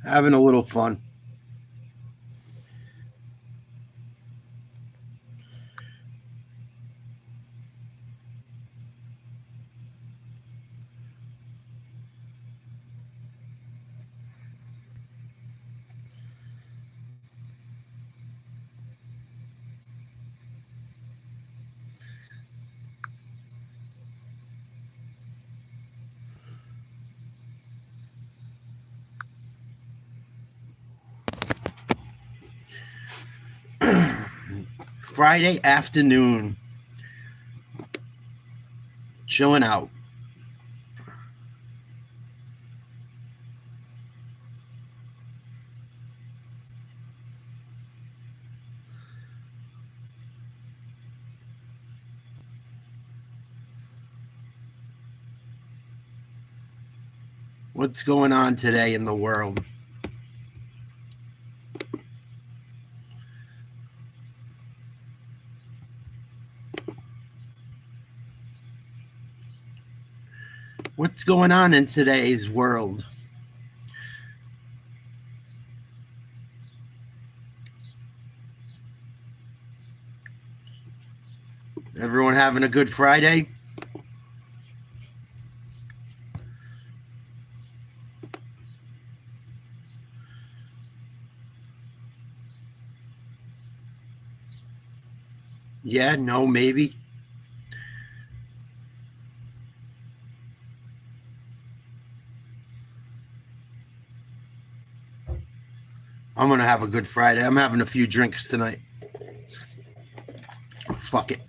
Having a little fun. Friday afternoon. Chilling out. What's going on today in the world? What's going on in today's world? Everyone having a good Friday? Yeah, no, maybe. I'm going to have a good Friday. I'm having a few drinks tonight. Fuck it.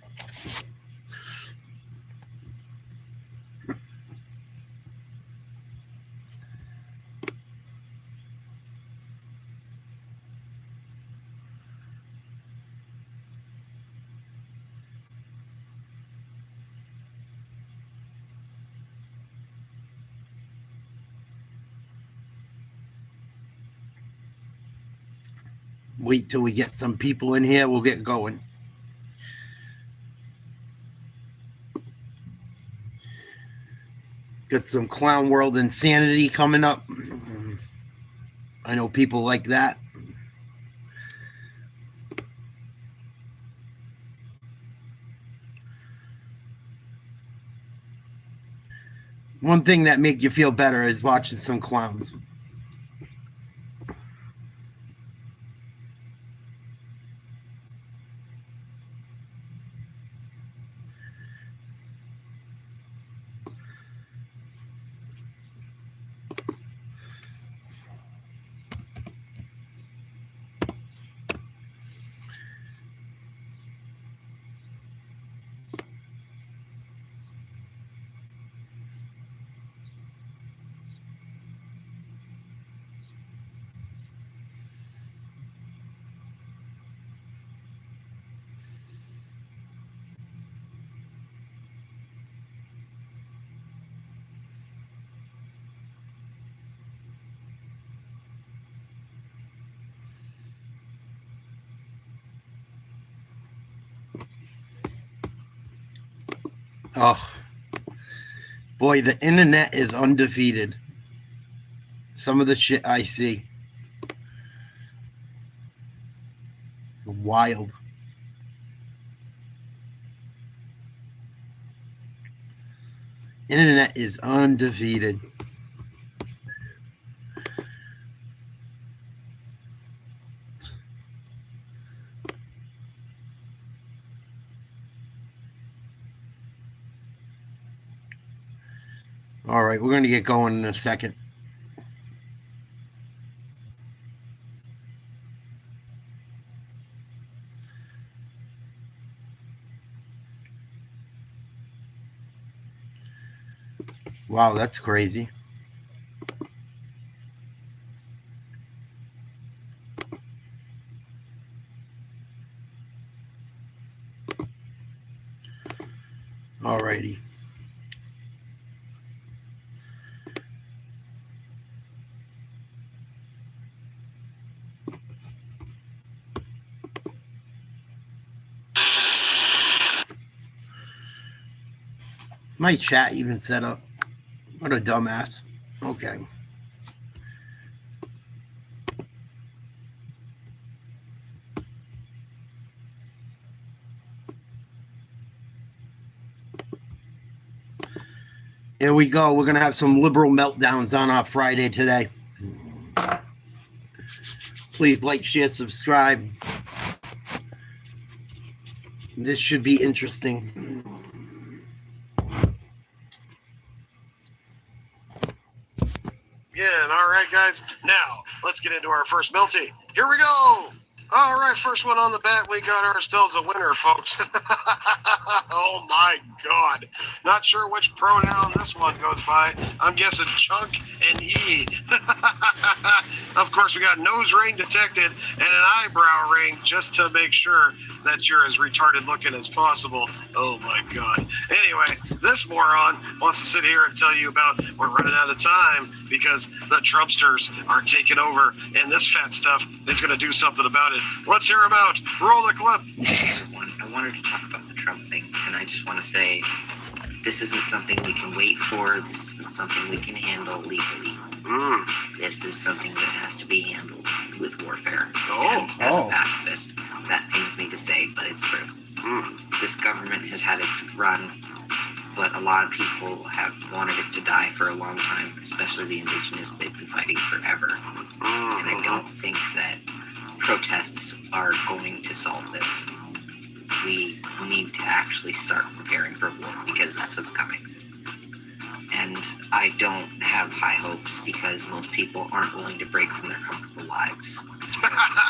Wait till we get some people in here. We'll get going. Got some clown world insanity coming up. I know people like that. One thing that make you feel better is watching some clowns. Oh, boy, the internet is undefeated. Some of the shit I see. Wild. Internet is undefeated. All right, we're going to get going in a second. Wow, that's crazy. All righty. My chat even set up. What a dumbass. Okay. Here we go. We're going to have some liberal meltdowns on our Friday today. Please like, share, subscribe. This should be interesting. Yeah, all right, guys. Now, let's get into our first melty. Here we go. All right, first one on the bat, we got ourselves a winner, folks. Oh, my God. Not sure which pronoun this one goes by. I'm guessing chunk and E. Of course, we got nose ring detected and an eyebrow ring just to make sure that you're as retarded looking as possible. Oh, my God. Anyway, this moron wants to sit here and tell you about we're running out of time because the Trumpsters are taking over and this fat stuff is going to do something about it. Let's hear him out. Roll the clip. I wanted to talk about the Trump thing, and I just want to say this isn't something we can wait for. This isn't something we can handle legally. This is something that has to be handled with warfare. And as a pacifist, that pains me to say, but it's true. This government has had its run, but a lot of people have wanted it to die for a long time, especially the indigenous. They've been fighting forever. And I don't think that protests are going to solve this. We need to actually start preparing for war because that's what's coming. And I don't have high hopes because most people aren't willing to break from their comfortable lives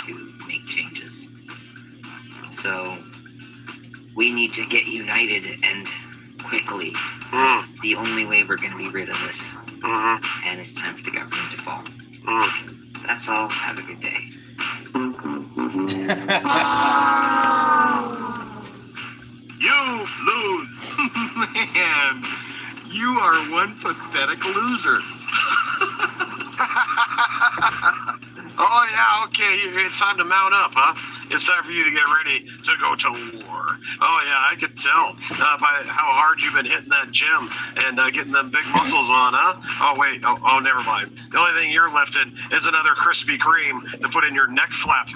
to make changes. So we need to get united and quickly. That's the only way we're going to be rid of this. And it's time for the government to fall. That's all. Have a good day. You lose. Man, you are one pathetic loser. Oh, yeah, okay. It's time to mount up, huh? It's time for you to get ready to go to war. Oh, yeah, I could tell by how hard you've been hitting that gym and getting them big muscles on, huh? Oh, wait. Oh, never mind. The only thing you're lifting is another Krispy Kreme to put in your neck flap.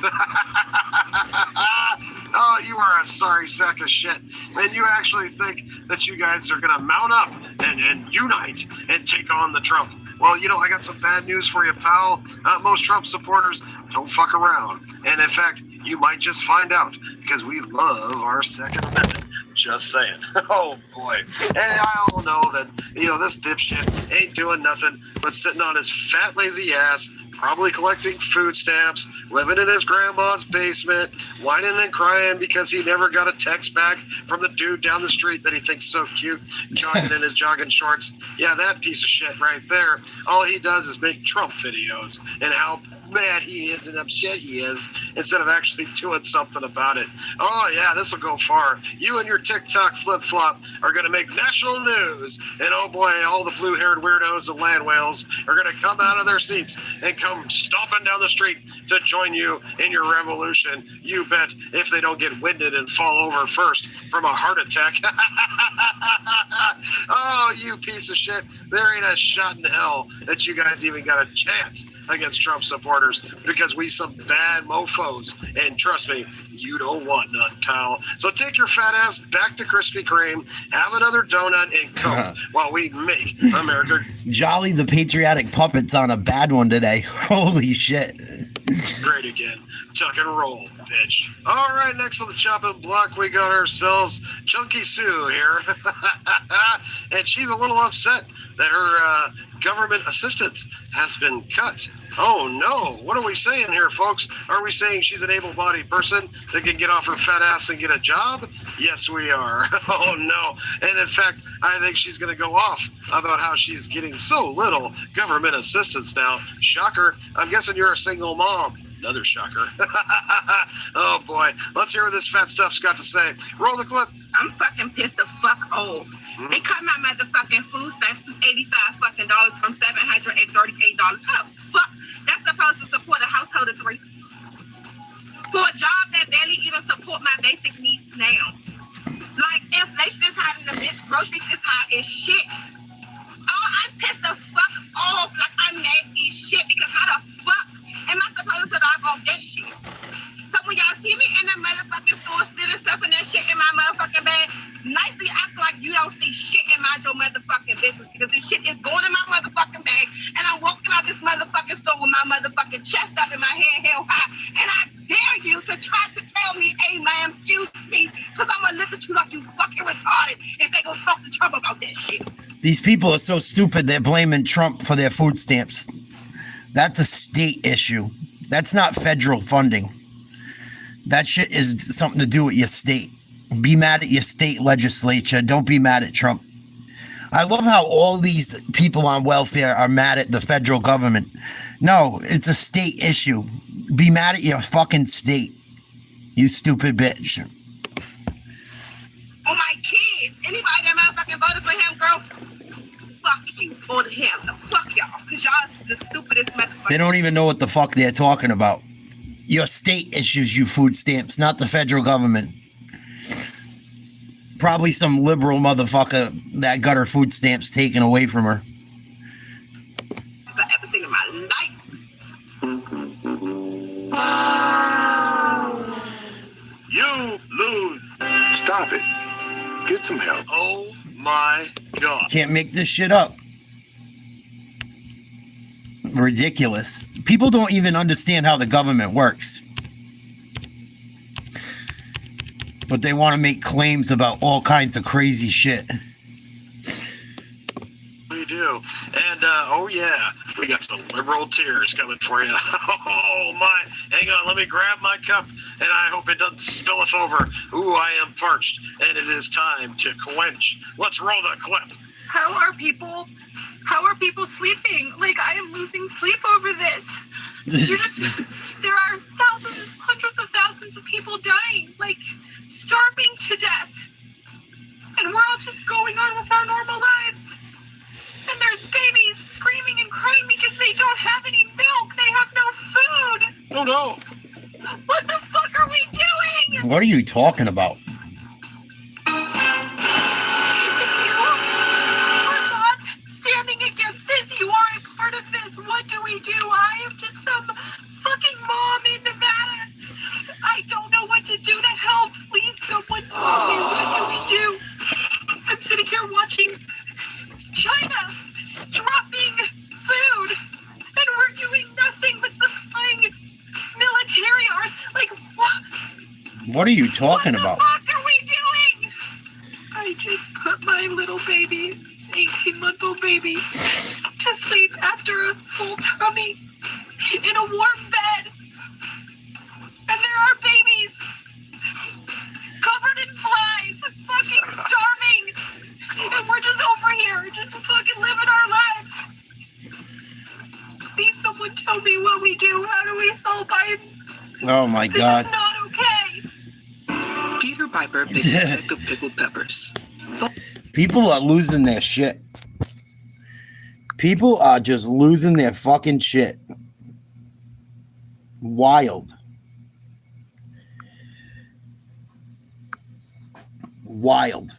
Oh, you are a sorry sack of shit. And you actually think that you guys are going to mount up and unite and take on the Trump. Well, you know, I got some bad news for you, pal. Most Trump supporters don't fuck around. And in fact, you might just find out because we love our Second Amendment. Just saying. Oh, boy. And I all know that, you know, this dipshit ain't doing nothing but sitting on his fat, lazy ass, probably collecting food stamps, living in his grandma's basement, whining and crying because he never got a text back from the dude down the street that he thinks so cute, jogging in his jogging shorts. Yeah, that piece of shit right there. All he does is make Trump videos and how mad he is and upset he is instead of actually doing something about it. Oh, yeah, this will go far. You and your TikTok flip-flop are going to make national news. And oh, boy, all the blue-haired weirdos and land whales are going to come out of their seats and come stomping down the street to join you in your revolution. You bet, if they don't get winded and fall over first from a heart attack. Oh, you piece of shit. There ain't a shot in hell that you guys even got a chance against Trump supporters because we some bad mofos. And trust me, you don't want none, pal. So take your fat ass back to Krispy Kreme, have another donut and Coke while we make America Jolly the patriotic puppet's on a bad one today. Holy shit. great again. Tuck and roll, bitch. All right, next on the chopping block, we got ourselves Chunky Sue here. And she's a little upset that her government assistance has been cut. Oh, no. What are we saying here, folks? Are we saying she's an able-bodied person that can get off her fat ass and get a job? Yes, we are. Oh, no. And in fact, I think she's going to go off about how she's getting so little government assistance now. Shocker. I'm guessing you're a single mom. Another shocker. Oh, boy. Let's hear what this fat stuff's got to say. Roll the clip. I'm fucking pissed the fuck off. They cut my motherfucking food stamps to $85 fucking from $738. How the fuck? That's supposed to support a household of 3. For a job that barely even support my basic needs now. Like, inflation is high in the bitch, groceries is high as shit. Oh, I'm pissed the fuck off. Like, I'm mad as shit because how the fuck am I supposed to survive off that shit? So when y'all see me in the motherfucking store stealing stuff and that shit in my motherfucking bag, nicely act like you don't see shit and mind your motherfucking business because go talk to Trump about that shit. These people are so stupid, they're blaming Trump for their food stamps. That's a state issue. That's not federal funding. That shit is something to do with your state. Be mad at your state legislature. Don't be mad at Trump. I love how all these people on welfare are mad at the federal government. No, it's a state issue. Be mad at your fucking state, you stupid bitch. Oh, my kids. Anybody that motherfucking voted for him, girl, fuck you. Voted him. Fuck y'all. Because y'all the stupidest motherfuckers. They don't even know what the fuck they're talking about. Your state issues you food stamps, not the federal government. Probably some liberal motherfucker that got her food stamps taken away from her. I've ever seen in my life. You lose. Stop it. Get some help. Oh my God. Can't make this shit up. Ridiculous. People don't even understand how the government works. But they want to make claims about all kinds of crazy shit. We do. And, oh yeah, we got some liberal tears coming for you. Oh my. Hang on, let me grab my cup, and I hope it doesn't spilleth over. Ooh, I am parched, and it is time to quench. Let's roll the clip. How are people sleeping? Like, I am losing sleep over this. There are thousands, hundreds of thousands of people dying, like starving to death. And we're all just going on with our normal lives. And there's babies screaming and crying because they don't have any milk. They have no food. Oh no. What the fuck are we doing? What are you talking about? Standing against this, you are a part of this. What do we do? I am just some fucking mom in Nevada. I don't know what to do to help. Please, someone tell me, what do we do? I'm sitting here watching China dropping food, and we're doing nothing but supplying military arms. Like, what? What are you talking about? What the fuck are we doing? I just put my little baby, 18-month-old baby, to sleep after a full tummy in a warm bed. And there are babies covered in flies, fucking starving. And we're just over here, just fucking living our lives. Please, someone tell me what we do. How do we help? Oh my God. This is not okay. Peter Piper picked a peck of pickled peppers. People are losing their shit. People are just losing their fucking shit. Wild. Wild.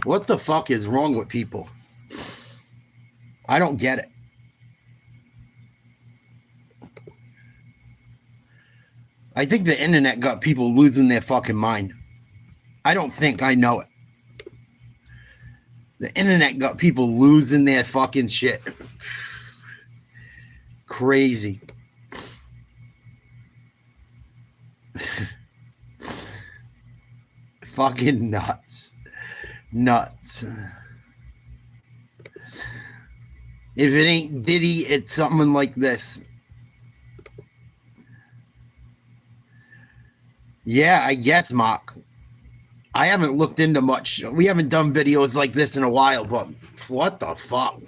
What the fuck is wrong with people? I don't get it. I think the internet got people losing their fucking mind. I don't think, I know it. The internet got people losing their fucking shit. Crazy. Fucking nuts. Nuts. If it ain't Diddy, it's something like this. Yeah, I guess, Mark. I haven't looked into much. We haven't done videos like this in a while, but what the fuck?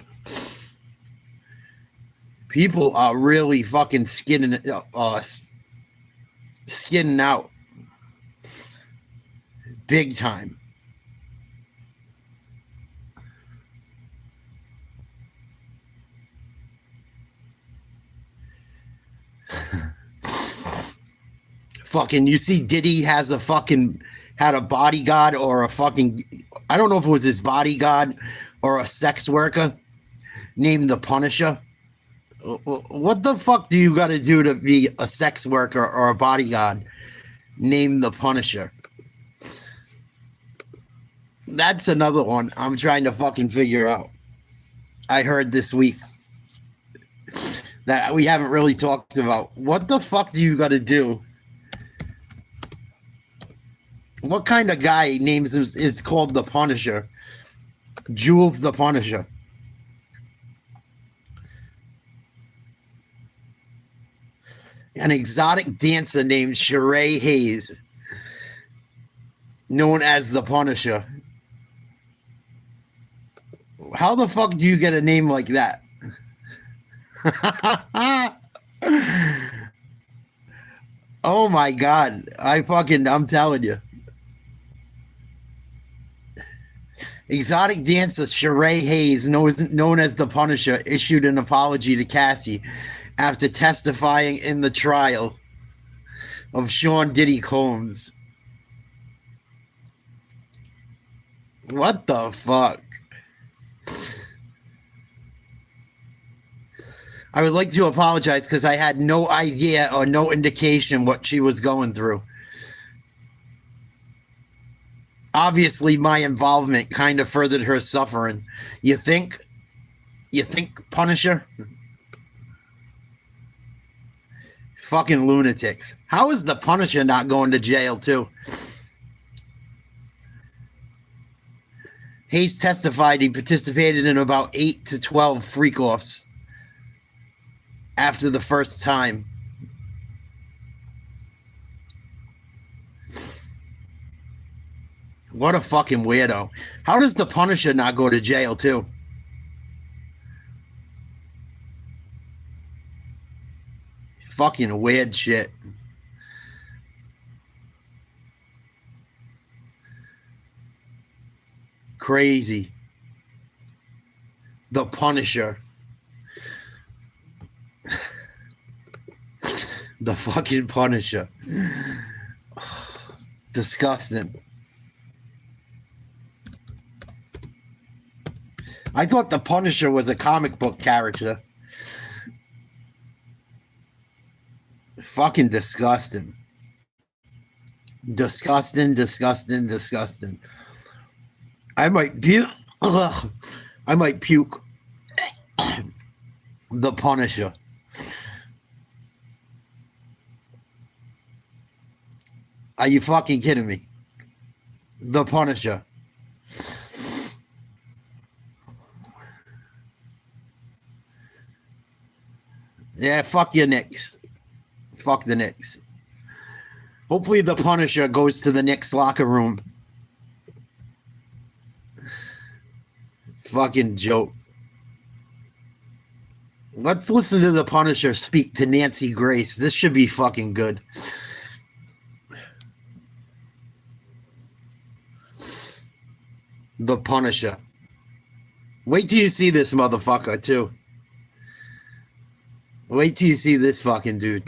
People are really fucking skinning out. Big time. Fucking, you see Diddy has had a bodyguard or a fucking, I don't know if it was his bodyguard or a sex worker named the Punisher. What the fuck do you got to do to be a sex worker or a bodyguard named the Punisher? That's another one I'm trying to fucking figure out. I heard this week. that we haven't really talked about. What the fuck do you got to do? What kind of guy names is called the Punisher? Jules the Punisher. An exotic dancer named Sheree Hayes, known as the Punisher. How the fuck do you get a name like that? Oh my God. I'm telling you. Exotic dancer Sheree Hayes, known as the Punisher, issued an apology to Cassie after testifying in the trial of Sean Diddy Combs. What the fuck? I would like to apologize because I had no idea or no indication what she was going through. Obviously, my involvement kind of furthered her suffering. You think, Punisher? Fucking lunatics. How is the Punisher not going to jail too? Hayes testified he participated in about 8 to 12 freak-offs after the first time. What a fucking weirdo. How does the Punisher not go to jail too? Fucking weird shit. Crazy. The Punisher. The fucking Punisher. Disgusting. I thought the Punisher was a comic book character. Fucking disgusting. Disgusting. I might puke. I might puke. The Punisher. Are you fucking kidding me? The Punisher. Yeah, fuck your Knicks. Fuck the Knicks. Hopefully the Punisher goes to the Knicks locker room. Fucking joke. Let's listen to the Punisher speak to Nancy Grace. This should be fucking good. The Punisher. Wait till you see this motherfucker too. Wait till you see this fucking dude.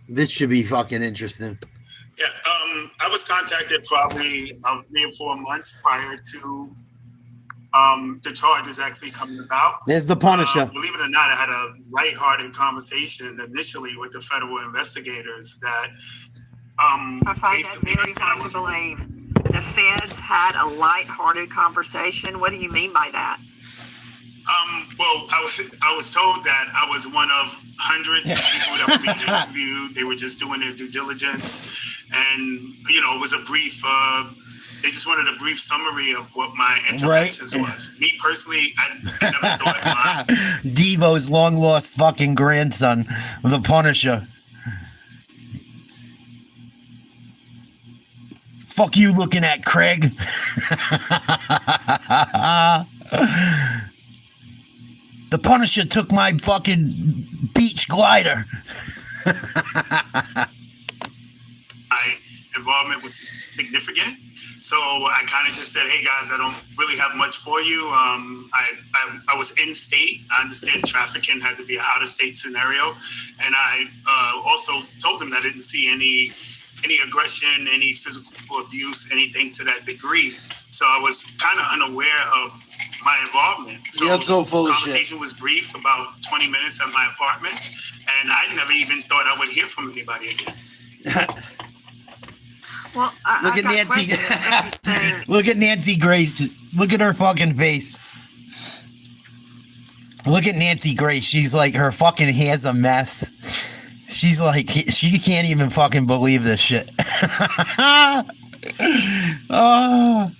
This should be fucking interesting. Yeah, I was contacted probably 3 or 4 months prior to the charges actually coming about. There's the Punisher. Believe it or not, I had a lighthearted conversation initially with the federal investigators that I find that very hard to believe. The feds had a lighthearted conversation. What do you mean by that? Well, I was told that I was one of hundreds of people that were being interviewed. They were just doing their due diligence, and it was a brief. They just wanted a brief summary of what my interactions was. Me personally, I never thought Devo's long lost fucking grandson, the Punisher. Fuck you looking at, Craig. The Punisher took my fucking beach glider. my involvement was significant. So I kind of just said, hey guys, I don't really have much for you. I was in state. I understand trafficking had to be an out of state scenario. And I also told them that I didn't see any aggression, any physical abuse, anything to that degree. So I was kind of unaware of my involvement. So you're so full the of shit. conversation was brief, about 20 minutes at my apartment, and I never even thought I would hear from anybody again. Well, Look I at got a Nancy. question of everything. Look at Nancy Grace. Look at her fucking face. Look at Nancy Grace. She's like, her fucking hair's a mess. She's like, she can't even fucking believe this shit. Oh.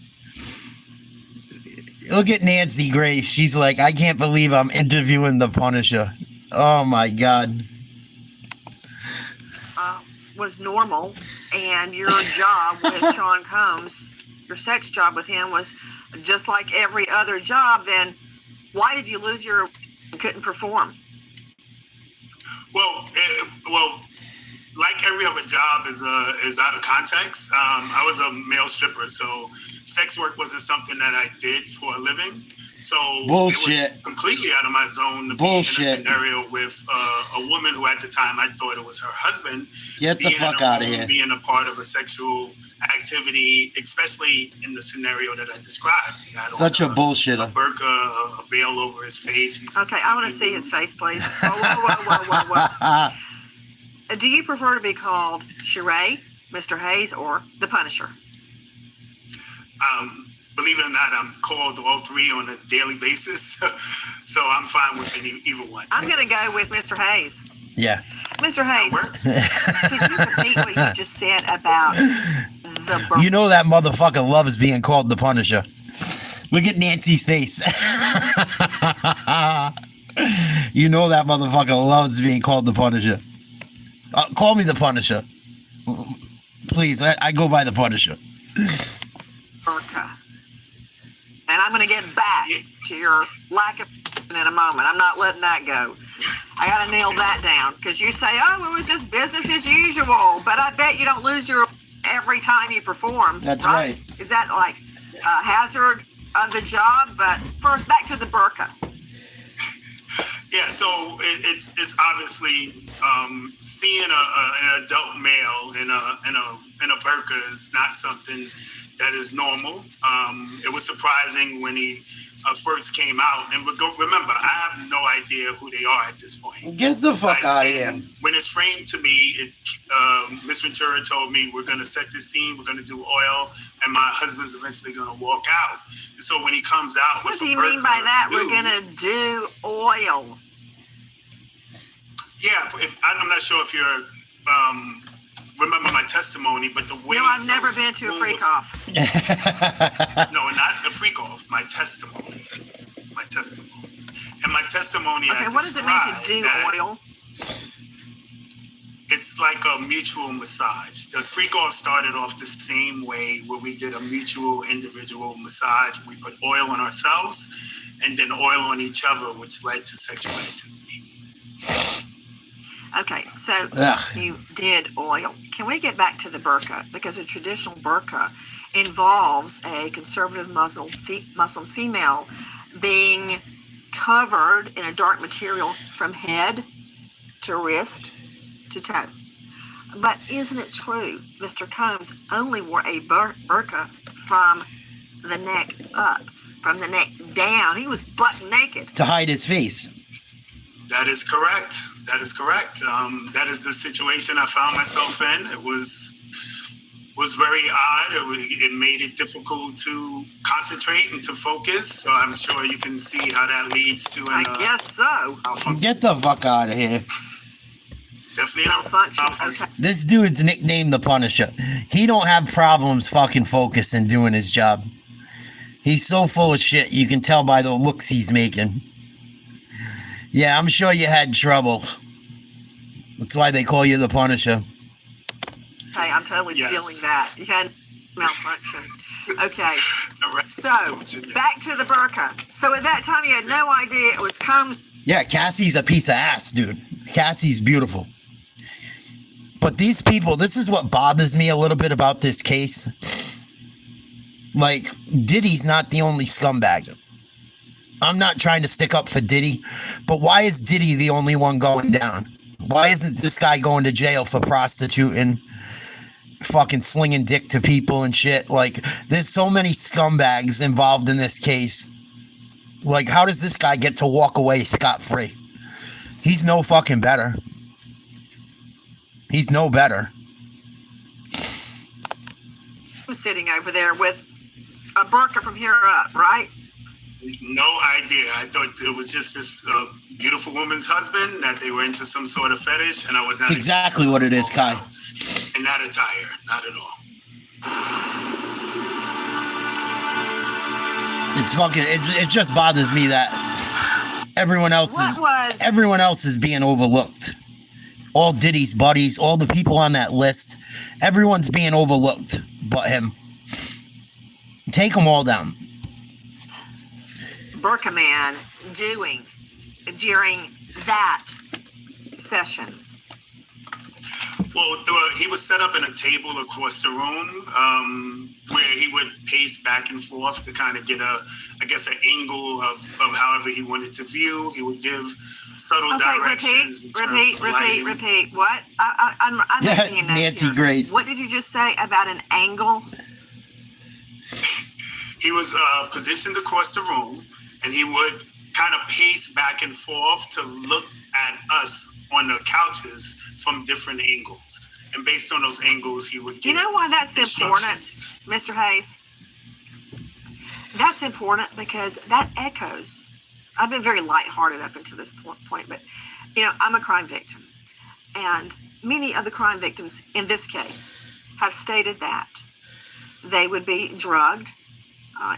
Look at Nancy Grace. She's like, I can't believe I'm interviewing the Punisher. Oh my God. Was normal, and your job with Sean Combs, your sex job with him was just like every other job, then why did you lose your couldn't perform? Well, like every other job is out of context. I was a male stripper, so sex work wasn't something that I did for a living. So bullshit. It was completely out of my zone to bullshit. Be in a scenario with a woman who at the time I thought it was her husband. Get the fuck out of here. Being a part of a sexual activity, especially in the scenario that I described. He had such on a bullshitter. A burqa, a veil over his face. Okay, I want to see his face, please. Whoa. Do you prefer to be called Sheree, Mr. Hayes, or the Punisher? Believe it or not, I'm called all three on a daily basis, so I'm fine with either one. I'm going to go with Mr. Hayes. Yeah. Mr. Hayes, can you repeat what you just said about the burqa? You know that motherfucker loves being called the Punisher. Look at Nancy's face. You know that motherfucker loves being called the Punisher. Call me the Punisher. Please, I go by the Punisher. Burqa. And I'm going to get back to your lack of in a moment. I'm not letting that go. I got to nail that down because you say, oh, it was just business as usual. But I bet you don't lose your every time you perform. That's right. Is that like a hazard of the job? But first, back to the burqa. Yeah, so it's obviously seeing an adult male in a burqa is not something that is normal. It was surprising when he first came out, and remember, I have no idea who they are at this point. Get the fuck out of here. When it's framed to me, Miss Ventura told me we're going to set the scene, we're going to do oil, and my husband's eventually going to walk out. And so when he comes out, what do you mean by that? We're going to do oil. Yeah, I'm not sure if you're remember my testimony, but the way. No, I've never been to a freak off. No, not the freak off. My testimony. And my testimony. Okay, what does it mean to do oil? It's like a mutual massage. The freak off started off the same way, where we did a mutual individual massage. We put oil on ourselves, and then oil on each other, which led to sexual activity. Okay, so you did oil. Can we get back to the burqa? Because a traditional burqa involves a conservative Muslim female being covered in a dark material from head to wrist to toe. But isn't it true Mr. Combs only wore a burqa from the neck up, from the neck down? He was butt naked. To hide his face. That is correct. That is the situation I found myself in. It was very odd. It made it difficult to concentrate and to focus. So I'm sure you can see how that leads to. I guess so. Get the fuck out of here. Definitely malfunction. Okay. This dude's nicknamed the Punisher. He don't have problems fucking focusing doing his job. He's so full of shit. You can tell by the looks he's making. Yeah, I'm sure you had trouble. That's why they call you the Punisher. Hey, I'm totally stealing that. You had malfunction. Okay. So, back to the burqa. So, at that time, you had no idea it was Combs. Yeah, Cassie's a piece of ass, dude. Cassie's beautiful. But these people, this is what bothers me a little bit about this case. Like, Diddy's not the only scumbag. I'm not trying to stick up for Diddy, but why is Diddy the only one going down? Why isn't this guy going to jail for prostituting, fucking slinging dick to people and shit? Like, there's so many scumbags involved in this case. Like, how does this guy get to walk away scot-free? He's no fucking better. He's no better. was sitting over there with a burqa from here up, right? No idea. I thought it was just this beautiful woman's husband, that they were into some sort of fetish, and I was not. That's exactly what it is, Kai. In that attire, not at all. It's fucking. It just bothers me that everyone else is being overlooked. All Diddy's buddies, all the people on that list, everyone's being overlooked, but him. Take them all down. Burqa Man doing during that session? Well, he was set up in a table across the room where he would pace back and forth to kind of get an angle of however he wanted to view. He would give subtle directions. Repeat. What? I'm making a note Nancy here. Grace. What did you just say about an angle? He was positioned across the room, and he would kind of pace back and forth to look at us on the couches from different angles. And based on those angles, he would give. You know why that's important, Mr. Hayes? That's important because that echoes. I've been very lighthearted up until this point, but, I'm a crime victim. And many of the crime victims in this case have stated that they would be drugged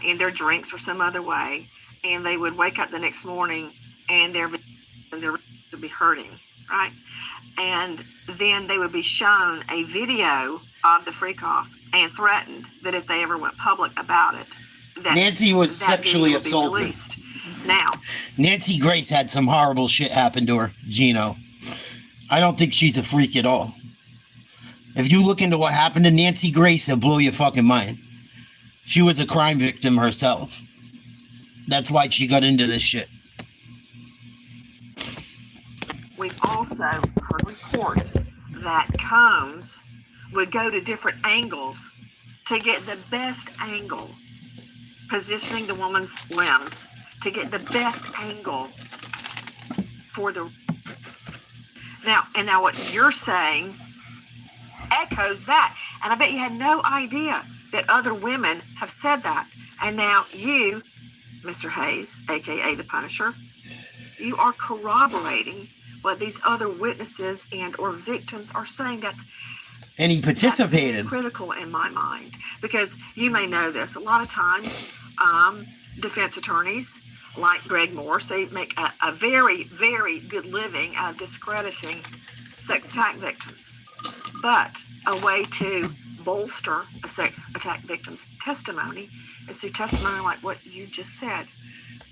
in their drinks or some other way, and they would wake up the next morning and their would be hurting, right? And then they would be shown a video of the freak-off and threatened that if they ever went public about it, that Nancy was sexually assaulted. Now, Nancy Grace had some horrible shit happen to her, Gino. I don't think she's a freak at all. If you look into what happened to Nancy Grace, it'll blow your fucking mind. She was a crime victim herself. That's why she got into this shit. we've also heard reports that combs would go to different angles to get the best angle, positioning the woman's limbs to get the best angle for the. Now what you're saying echoes that. And I bet you had no idea that other women have said that. And now you, Mr. Hayes, aka the Punisher, you are corroborating what these other witnesses and or victims are saying. And he participated. That's critical in my mind, because you may know this. A lot of times, defense attorneys like Greg Morse, they make a very, very good living out of discrediting sex attack victims. But a way to bolster a sex attack victim's testimony is through testimony like what you just said.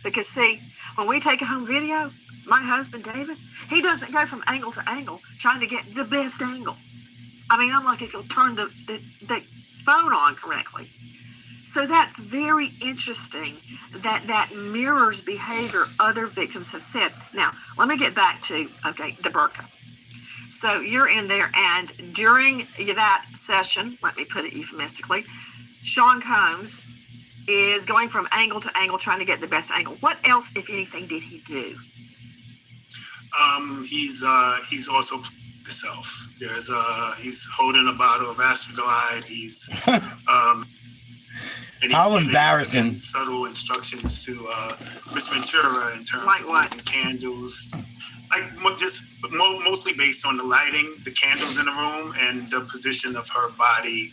Because see, when we take a home video, my husband, David, he doesn't go from angle to angle trying to get the best angle. I mean, I'm like, if you'll turn the phone on correctly. So that's very interesting that mirrors behavior other victims have said. Now, let me get back to, the burqa. So you're in there, and during that session, let me put it euphemistically, Sean Combs is going from angle to angle trying to get the best angle. What else, if anything, did he do? He's also himself. He's holding a bottle of Astroglide. He's and how embarrassing! Subtle instructions to Miss Ventura in terms like of what? Candles, mostly based on the lighting, the candles in the room, and the position of her body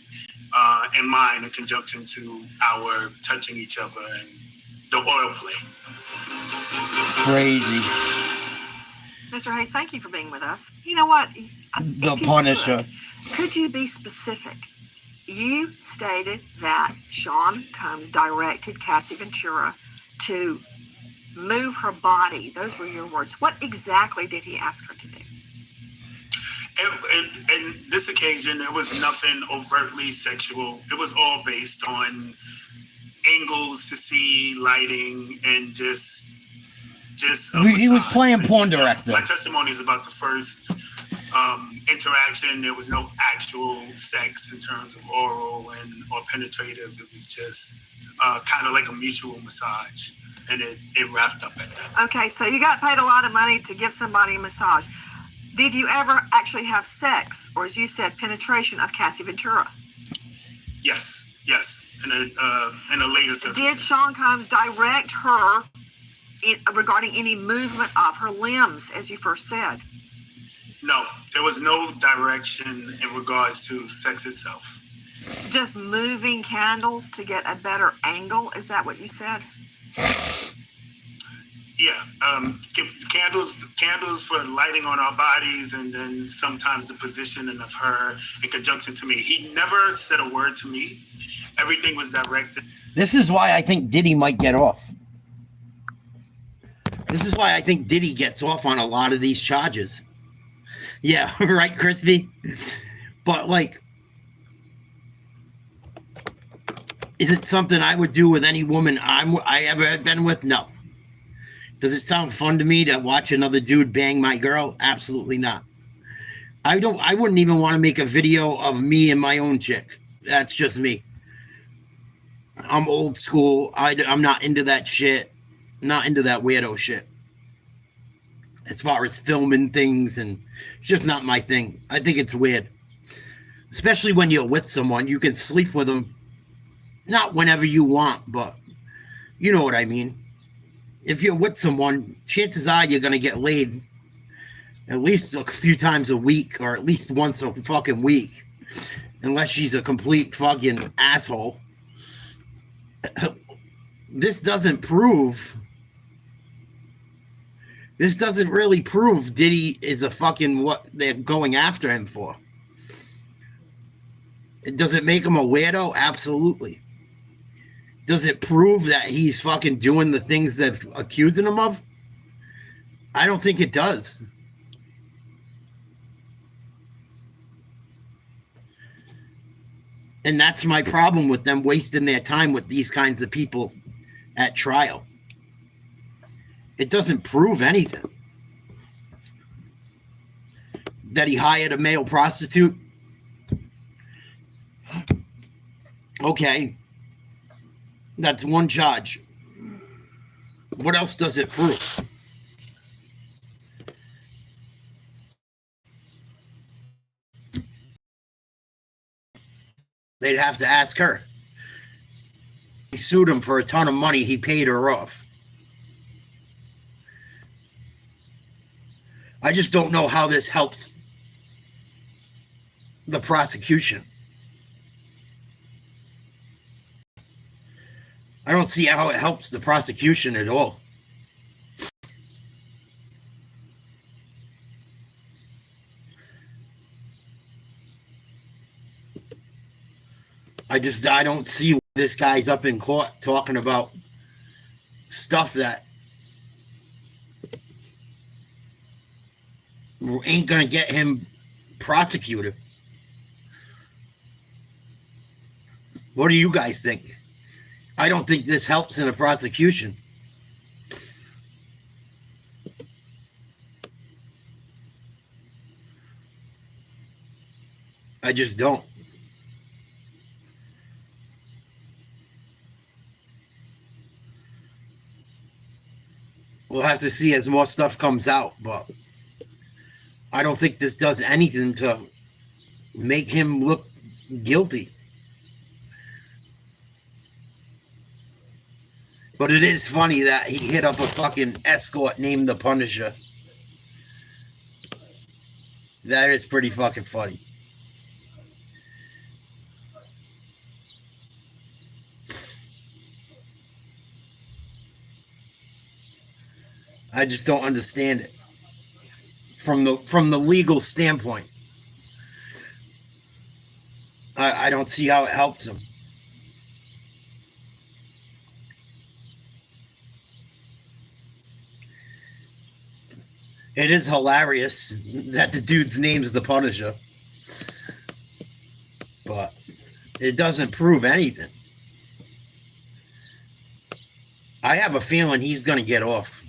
and mine in conjunction to our touching each other and the oil play. Crazy. Mr. Hayes, thank you for being with us. You know what? The Punisher. Could you be specific? You stated that Sean Combs directed Cassie Ventura to move her body. Those were your words. What exactly did he ask her to do? And this occasion, it was nothing overtly sexual. It was all based on angles to see, lighting, and just he was playing porn director. My testimony is about the first interaction. There was no actual sex in terms of oral or penetrative. It was just kind of like a mutual massage, and it wrapped up at that. Okay, so you got paid a lot of money to give somebody a massage. Did you ever actually have sex, or as you said, penetration of Cassie Ventura? Yes, Yes, in a later circumstance. Did Sean Combs direct her regarding any movement of her limbs, as you first said? No, there was no direction in regards to sex itself. Just moving candles to get a better angle? Is that what you said? Yeah, candles for lighting on our bodies, and then sometimes the positioning of her in conjunction to me. He never said a word to me. Everything was directed. This is why I think Diddy might get off. This is why I think Diddy gets off on a lot of these charges. Yeah, right, Crispy? But, like, is it something I would do with any woman I ever had been with? No. Does it sound fun to me to watch another dude bang my girl? Absolutely not. I wouldn't even want to make a video of me and my own chick. That's just me. I'm old school. I'm not into that shit. Not into that weirdo shit. As far as filming things, and it's just not my thing. I think it's weird. Especially when you're with someone, you can sleep with them. Not whenever you want, but you know what I mean. If you're with someone, chances are you're going to get laid at least a few times a week, or at least once a fucking week. Unless she's a complete fucking asshole. This doesn't really prove Diddy is a fucking what they're going after him for. Does it make him a weirdo? Absolutely. Does it prove that he's fucking doing the things they're accusing him of? I don't think it does. And that's my problem with them wasting their time with these kinds of people at trial. It doesn't prove anything. That he hired a male prostitute? Okay. That's one charge. What else does it prove? They'd have to ask her. He sued him for a ton of money. He paid her off. I just don't know how this helps the prosecution. I don't see how it helps the prosecution at all. I don't see why this guy's up in court talking about stuff that ain't gonna get him prosecuted. What do you guys think? I don't think this helps in a prosecution. I just don't. We'll have to see as more stuff comes out, but I don't think this does anything to make him look guilty. But it is funny that he hit up a fucking escort named the Punisher. That is pretty fucking funny. I just don't understand it from the legal standpoint. I don't see how it helps him. It is hilarious that the dude's name's the Punisher, but it doesn't prove anything. I have a feeling he's going to get off.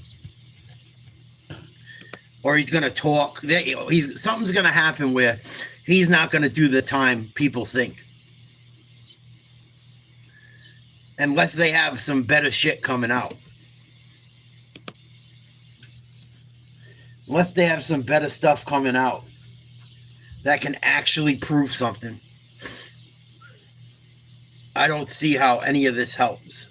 Or he's going to talk. Something's going to happen where he's not going to do the time people think. Unless they have some better shit coming out. Unless they have some better stuff coming out that can actually prove something. I don't see how any of this helps.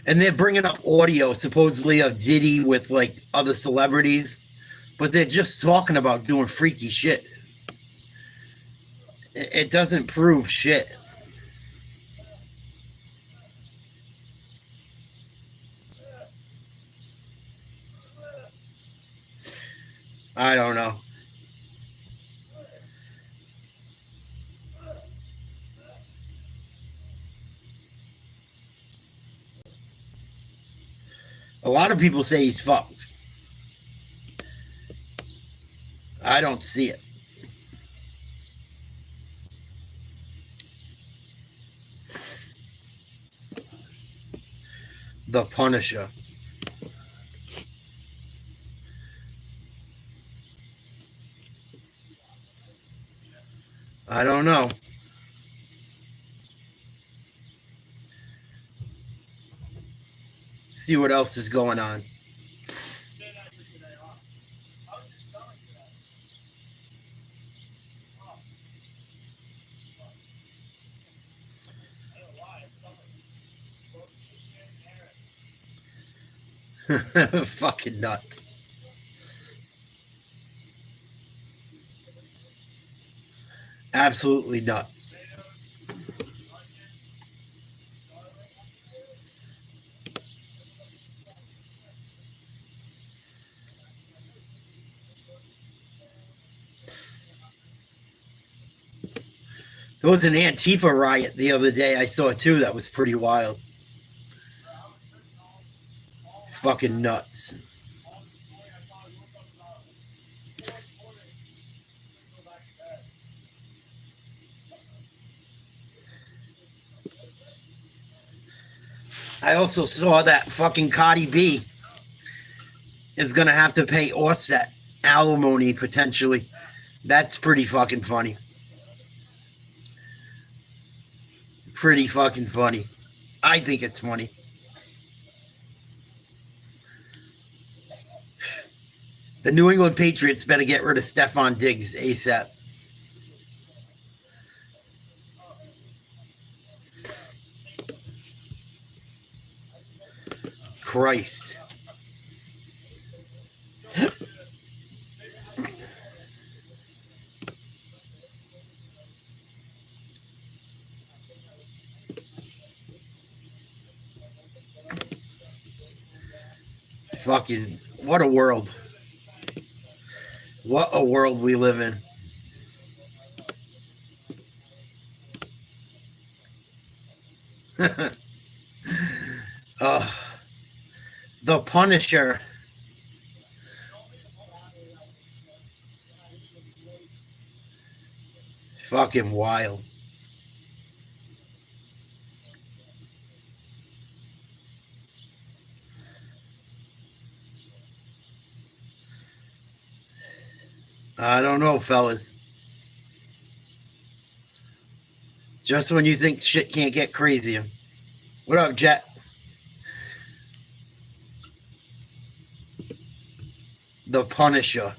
And they're bringing up audio, supposedly, of Diddy with, like, other celebrities. But they're just talking about doing freaky shit. It doesn't prove shit. I don't know. A lot of people say he's fucked. I don't see it. The Punisher. I don't know. See what else is going on. Fucking nuts. Absolutely nuts. There was an Antifa riot the other day I saw too that was pretty wild. Fucking nuts. I also saw that fucking Cardi B is going to have to pay Offset alimony potentially. That's pretty fucking funny. Pretty fucking funny. I think it's funny. The New England Patriots better get rid of Stephon Diggs ASAP. Christ. Fucking, what a world. What a world we live in. The Punisher. Fucking wild. I don't know, fellas. Just when you think shit can't get crazier. What up, Jet? The Punisher.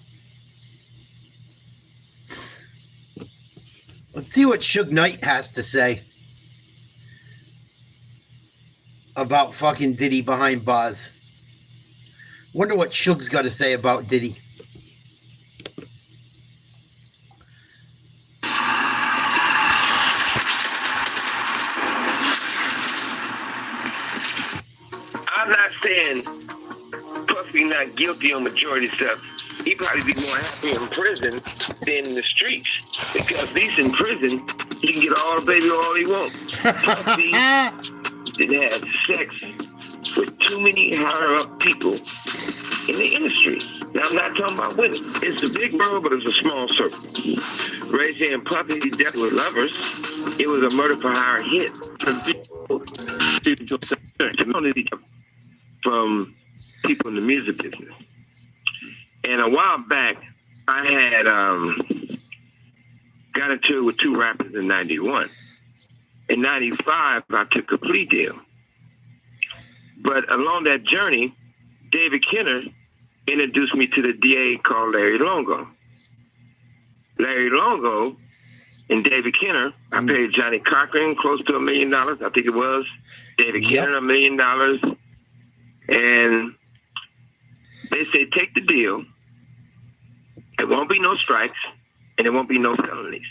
Let's see what Suge Knight has to say about fucking Diddy behind bars. Wonder what Suge's got to say about Diddy. I'm not saying Puffy not guilty on majority stuff. He'd probably be more happy in prison than in the streets. Because at least in prison, he can get all the baby all he wants. Puffy didn't have sex with too many higher up people in the industry. Now, I'm not talking about women. It's a big world, but it's a small circle. Ray J and Puffy dealt with lovers. It was a murder for hire hit. From people in the music business. And a while back, I had got into it with 2 rappers in 91. In 95, I took a plea deal. But along that journey, David Kenner introduced me to the DA called Larry Longo. Larry Longo and David Kenner, I paid Johnny Cochran close to $1 million, I think it was. David Kenner, $1 million. And they said, take the deal. There won't be no strikes, and there won't be no felonies.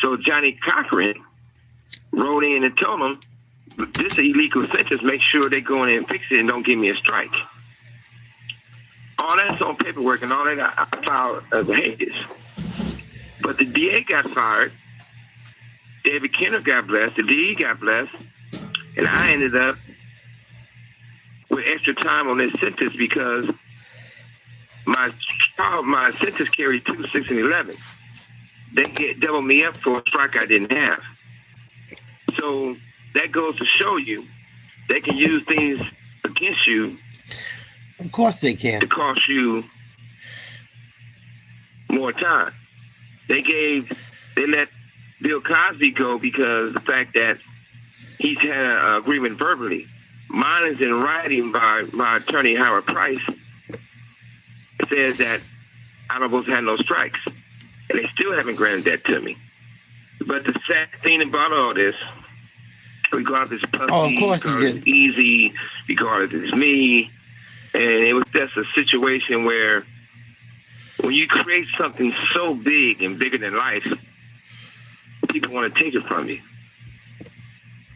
So Johnny Cochran wrote in and told them, this illegal sentence, make sure they go in and fix it and don't give me a strike. All that's on paperwork and all that I filed as a habeas. But the DA got fired, David Kenner got blessed, the DE got blessed, and I ended up with extra time on this sentence because my sentence carried 2, 6, and 11. They get double me up for a strike I didn't have. So that goes to show you they can use things against you. Of course they can. To cost you more time. They let Bill Cosby go because the fact that he's had an agreement verbally. Mine is in writing by my attorney, Howard Price. It says that I'm supposed to have no strikes. And they still haven't granted that to me. But the sad thing about all this, regardless as Puffy, of course regardless as Easy, regardless as me, and it was just a situation where when you create something so big and bigger than life, people want to take it from you.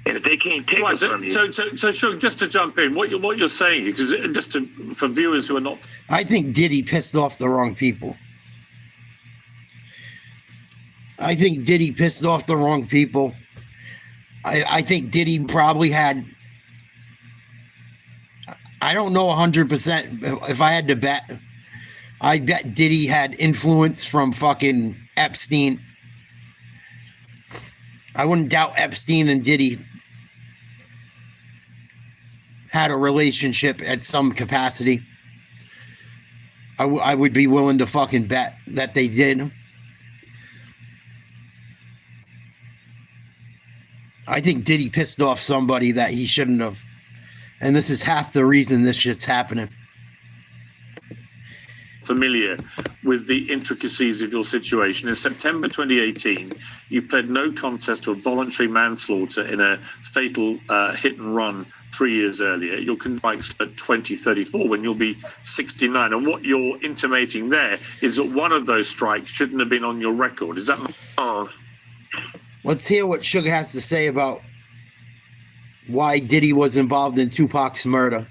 And if they can't take it from you... So Suge, just to jump in, what you're saying, because for viewers who are not... I think Diddy pissed off the wrong people. I think Diddy pissed off the wrong people. I think Diddy probably had... I don't know 100%. If I had to bet, I bet Diddy had influence from fucking Epstein. I wouldn't doubt Epstein and Diddy had a relationship at some capacity. I would be willing to fucking bet that they did. I think Diddy pissed off somebody that he shouldn't have. And this is half the reason this shit's happening. Familiar with the intricacies of your situation. In September 2018, you pled no contest to a voluntary manslaughter in a fatal hit and run 3 years earlier. You'll convict at 2034 when you'll be 69. And what you're intimating there is that one of those strikes shouldn't have been on your record. Is that... Let's hear what Suge has to say about why Diddy was involved in Tupac's murder.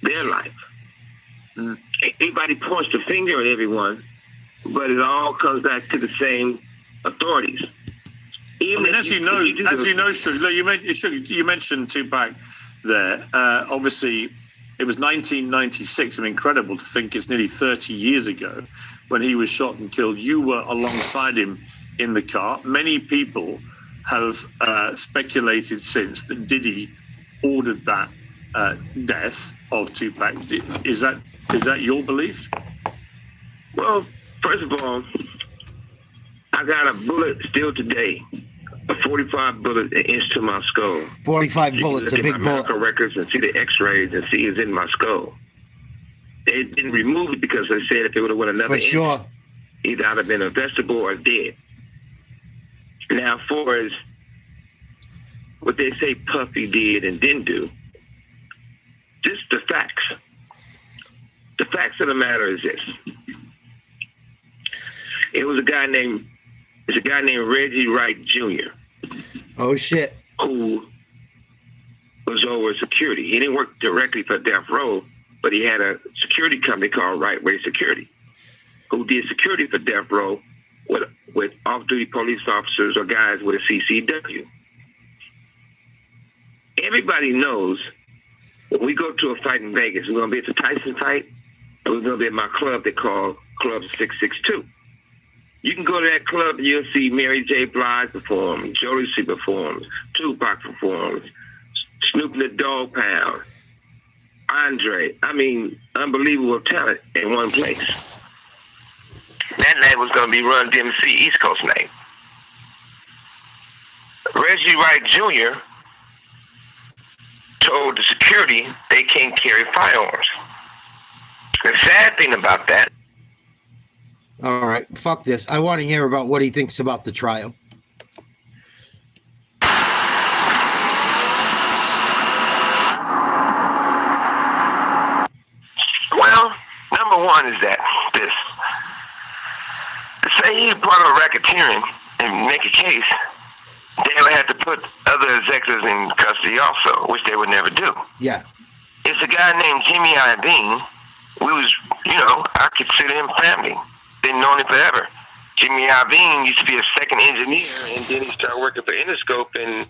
Their life. Everybody points the finger at everyone, but it all comes back to the same authorities. As you know, Suge, look, you mentioned Tupac there. Obviously, it was 1996. Incredible to think it's nearly 30 years ago when he was shot and killed. You were alongside him in the car. Many people have speculated since that Diddy ordered that death of Tupac. Is that your belief? Well, first of all, I got a bullet still today, a 45 bullet, an inch to my skull. 45 bullets, a big bullet. Medical records and see the X-rays and see it's in my skull. They didn't remove it because they said if it would have went another inch, either I'd have been a vegetable or dead. Now, for as what they say Puffy did and didn't do, just the facts. The facts of the matter is this. It was a guy named Reggie Wright Jr. Oh, shit. Who was over security. He didn't work directly for Death Row, but he had a security company called Right Way Security, who did security for Death Row with off-duty police officers or guys with a CCW. Everybody knows when we go to a fight in Vegas, we're going to be at the Tyson fight, and we're going to be at my club they call Club 662. You can go to that club and you'll see Mary J. Blige perform, Jodeci performs, Tupac performs, Snoop the Dogg Pound, Andre. Unbelievable talent in one place. That night was going to be Run DMC East Coast night. Reggie Wright Jr. told the security they can't carry firearms. The sad thing about that. All right, fuck this. I want to hear about what he thinks about the trial. Well, number one is that this. To say he brought a racketeering and make a case, they would have to put other executives in custody also, which they would never do. Yeah. It's a guy named Jimmy Iovine. I consider him family. Been known him forever. Jimmy Iovine used to be a second engineer, and then he started working for Interscope, and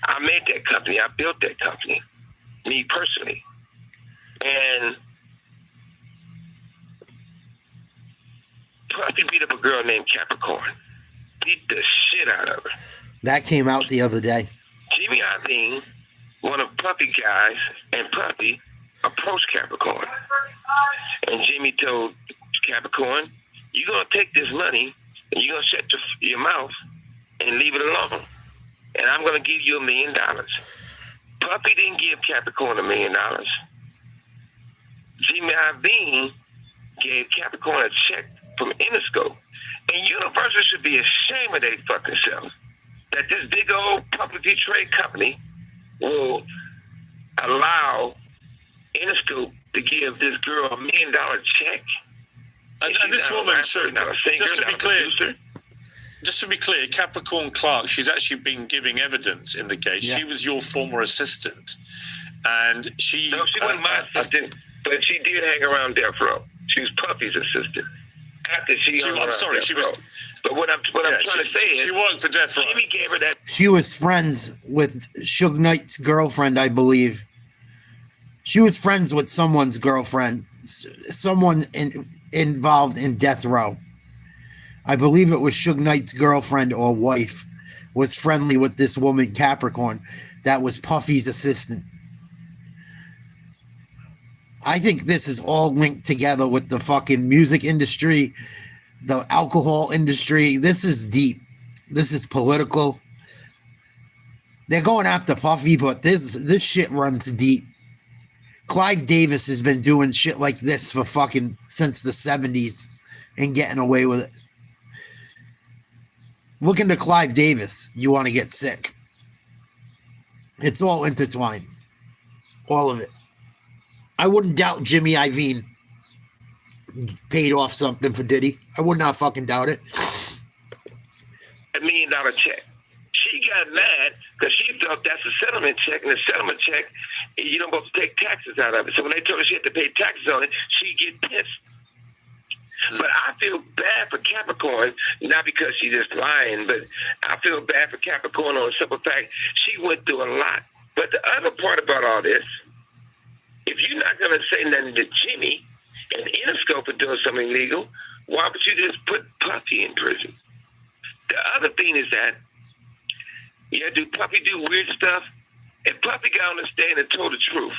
I made that company. I built that company, me personally. And Puffy beat up a girl named Capricorn. Beat the shit out of her. That came out the other day. Jimmy Iovine, one of Puffy guys, and Puffy approached Capricorn. And Jimmy told Capricorn, you're going to take this money and you're going to shut your mouth and leave it alone. And I'm going to give you $1 million. Puffy didn't give Capricorn $1 million. Jimmy Iovine gave Capricorn a check from Interscope. And Universal should be ashamed of their fucking self that this big old publicly traded company will allow Interscope to give this girl $1 million check. And this woman, just to be clear, Capricorn Clark, she's actually been giving evidence in the case. Yeah. She was your former assistant, and she. No, she wasn't my assistant, but she did hang around Death Row. She was Puffy's assistant. After she hung around Death Row. But what I'm trying to say is, she worked for Death Row. Jimmy gave her that. She was friends with Suge Knight's girlfriend, I believe. She was friends with someone's girlfriend, someone involved in Death Row. I believe it was Suge Knight's girlfriend or wife was friendly with this woman, Capricorn, that was Puffy's assistant. I think this is all linked together with the fucking music industry, the alcohol industry. This is deep. This is political. They're going after Puffy, but this shit runs deep. Clive Davis has been doing shit like this for fucking since the 70s and getting away with it. Look into Clive Davis. You want to get sick. It's all intertwined. All of it. I wouldn't doubt Jimmy Iovine paid off something for Diddy. I would not fucking doubt it. $1 million check. She got mad because she thought that's a settlement check, and a settlement check, you don't supposed to take taxes out of it. So when they told her she had to pay taxes on it, she get pissed. But I feel bad for Capricorn, not because she's just lying, but I feel bad for Capricorn on the simple fact she went through a lot. But the other part about all this, if you're not going to say nothing to Jimmy and Interscope for doing something illegal, why would you just put Puffy in prison? The other thing is that, do Puffy do weird stuff? If Puffy got on the stand and told the truth,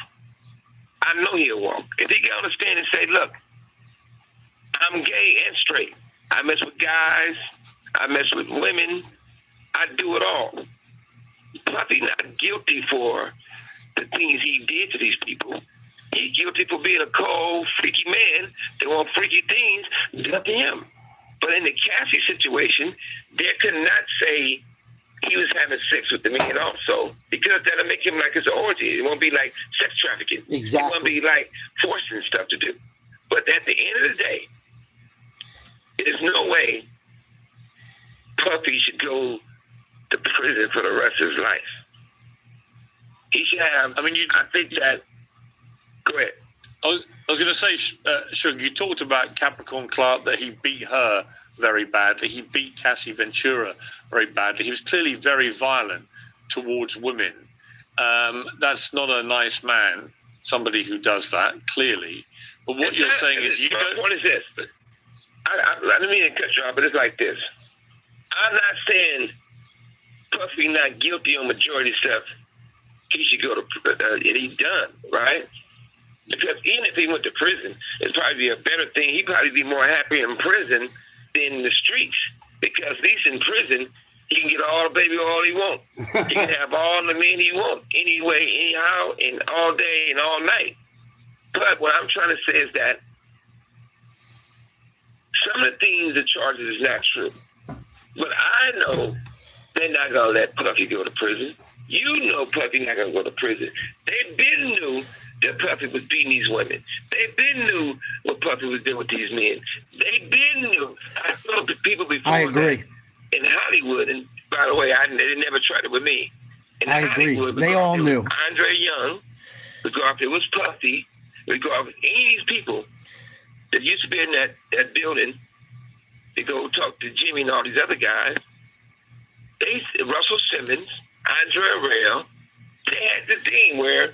I know he'll walk. If he got on the stand and say, look, I'm gay and straight. I mess with guys. I mess with women. I do it all. Puffy not guilty for the things he did to these people. He's guilty for being a cold, freaky man. They want freaky things. It's up to him. But in the Cassie situation, they could not say he was having sex with the man also, because that'll make him like his orgy. It won't be like sex trafficking. Exactly. It won't be like forcing stuff to do. But at the end of the day, there's no way Puffy should go to prison for the rest of his life. He should have. I think that. Go ahead. I was going to say, Suge, you talked about Capricorn Clark, that he beat her very badly. He beat Cassie Ventura very badly. He was clearly very violent towards women. That's not a nice man, somebody who does that, clearly. But what you're saying is you don't... What is this? I don't mean to cut you off, but it's like this. I'm not saying Puffy not guilty on majority stuff. He should go to... he's done, right? Because even if he went to prison, it'd probably be a better thing. He'd probably be more happy in prison than the streets, because at least in prison, he can get all the baby all he wants. He can have all the men he wants, anyway, anyhow, and all day and all night. But what I'm trying to say is that some of the things, the charges is not true. But I know they're not going to let Puffy go to prison. You know Puffy not going to go to prison. They been knew that Puffy was beating these women. They been knew what Puffy was doing with these men. They been knew. I told the people before I agree. that in Hollywood, and by the way, they never tried it with me. In I agree. Hollywood, They all knew. Andre Young, regardless if it was Puffy, regardless any of these people that used to be in that building to go talk to Jimmy and all these other guys, Russell Simmons, Andre Arell, they had this thing where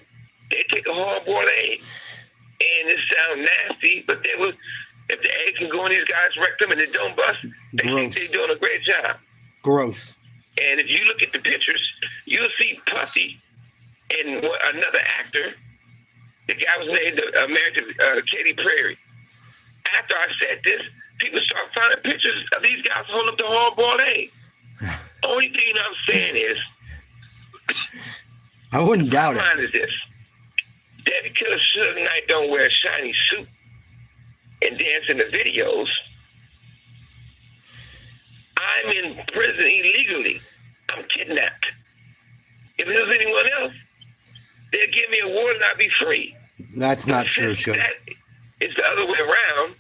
they take a hard-boiled egg, and it sounds nasty, but if the egg can go in these guys' rectum and it don't bust, they think they're doing a great job. Gross. And if you look at the pictures, you'll see Puffy and another actor. The guy was named American Katy Perry. After I said this, people start finding pictures of these guys holding up the hard-boiled egg. Only thing I'm saying is, I wouldn't doubt it. Mine is this: that because Suge Knight don't wear a shiny suit and dance in the videos, I'm in prison illegally. I'm kidnapped. If it was anyone else, they'd give me a warrant and I'd be free. That's not true, Suge. It's the other way around.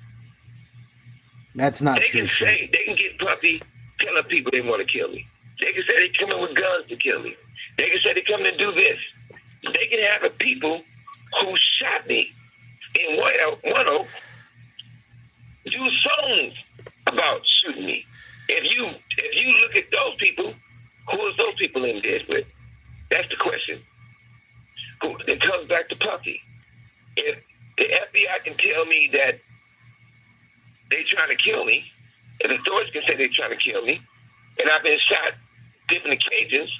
That's not true, Suge. They can get Puffy telling people they want to kill me. They can say they come in with guns to kill me. They can say they come to do this. They can have the people who shot me in One Oak do songs about shooting me. If you look at those people, who is those people in dead with? That's the question. It comes back to Puffy. If the FBI can tell me that they're trying to kill me, and the authorities can say they're trying to kill me, and I've been shot different occasions,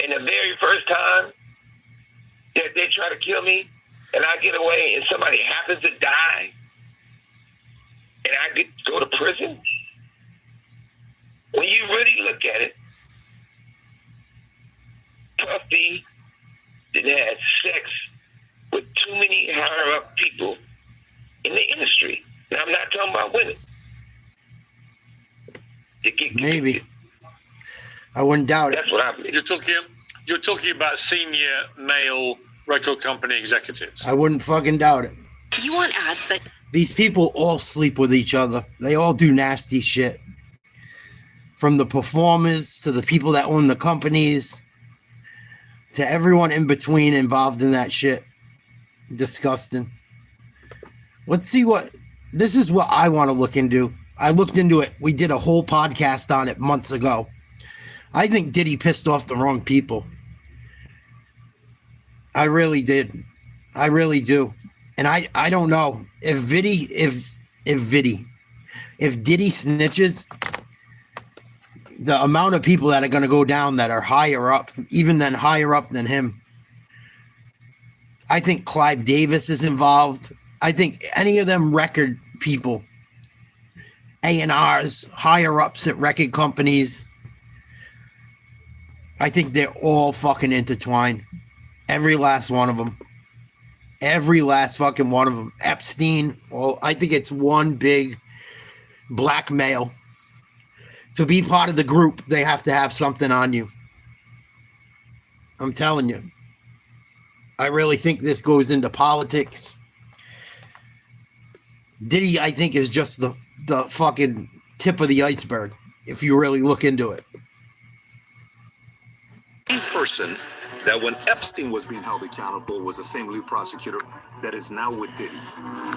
and the very first time that they try to kill me, and I get away, and somebody happens to die, and I get to go to prison, when you really look at it, Puffy didn't have sex with too many higher-up people in the industry. Now, I'm not talking about women. Maybe. I wouldn't doubt it. That's what I believe. You're talking about senior male record company executives. I wouldn't fucking doubt it. You want ads that... These people all sleep with each other. They all do nasty shit. From the performers to the people that own the companies to everyone in between involved in that shit. Disgusting. Let's see this is what I want to look into. I looked into it. We did a whole podcast on it months ago. I think Diddy pissed off the wrong people. I really did. I really do. And I don't know if Diddy snitches, the amount of people that are going to go down that are higher up, even then higher up than him. I think Clive Davis is involved. I think any of them record people, A&Rs, higher ups at record companies, I think they're all fucking intertwined. Every last one of them. Every last fucking one of them. Epstein, well, I think it's one big blackmail. To be part of the group, they have to have something on you. I'm telling you. I really think this goes into politics. Diddy, I think, is just the fucking tip of the iceberg, if you really look into it. Same person that when Epstein was being held accountable was the same lead prosecutor that is now with Diddy.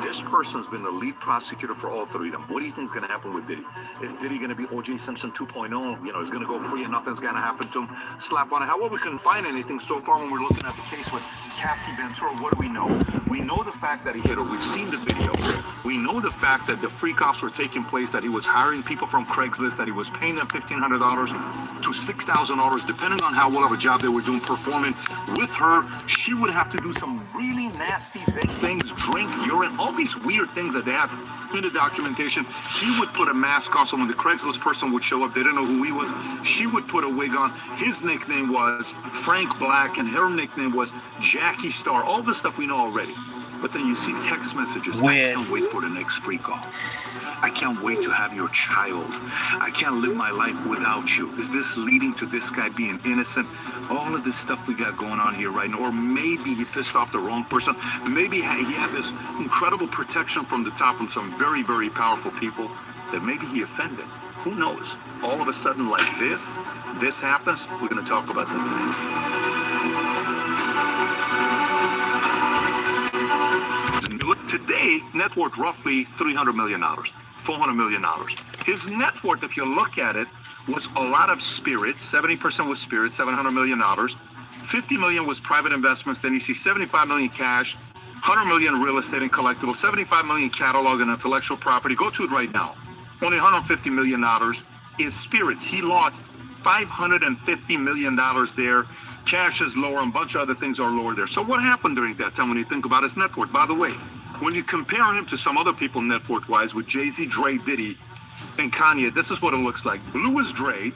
This person's been the lead prosecutor for all three of them. What do you think is going to happen with Diddy? Is Diddy going to be O.J. Simpson 2.0? You know, he's going to go free and nothing's going to happen to him? Slap on it. However, we couldn't find anything so far when we're looking at the case with Cassie Ventura. What do we know? We know the fact that he hit her. We've seen the videos. We know the fact that the freak offs were taking place, that he was hiring people from Craigslist, that he was paying them $1,500 to $6,000, depending on how well of a job they were doing performing with her. She would have to do some really nasty things, drink, urine, all these weird things that they have in the documentation. He would put a mask on, so when the Craigslist person would show up, they didn't know who he was. She would put a wig on. His nickname was Frank Black, and her nickname was Jackie Star. All this stuff we know already. But then you see text messages. Weird. I can't wait for the next freak off. I can't wait to have your child. I can't live my life without you. Is this leading to this guy being innocent? All of this stuff we got going on here right now. Or maybe he pissed off the wrong person. Maybe he had this incredible protection from the top from some very, very powerful people that maybe he offended. Who knows? All of a sudden, like this happens. We're going to talk about that today. Today, net worth roughly $300 million, $400 million. His net worth, if you look at it, was a lot of spirits. 70% was spirits, $700 million. 50 million was private investments. Then you see 75 million cash, 100 million real estate and collectibles, 75 million catalog and intellectual property. Go to it right now. Only $150 million is spirits. He lost $550 million there. Cash is lower, and a bunch of other things are lower there. So what happened during that time when you think about his net worth? By the way, when you compare him to some other people net worth-wise with Jay-Z, Dre, Diddy, and Kanye, this is what it looks like. Blue is Dre,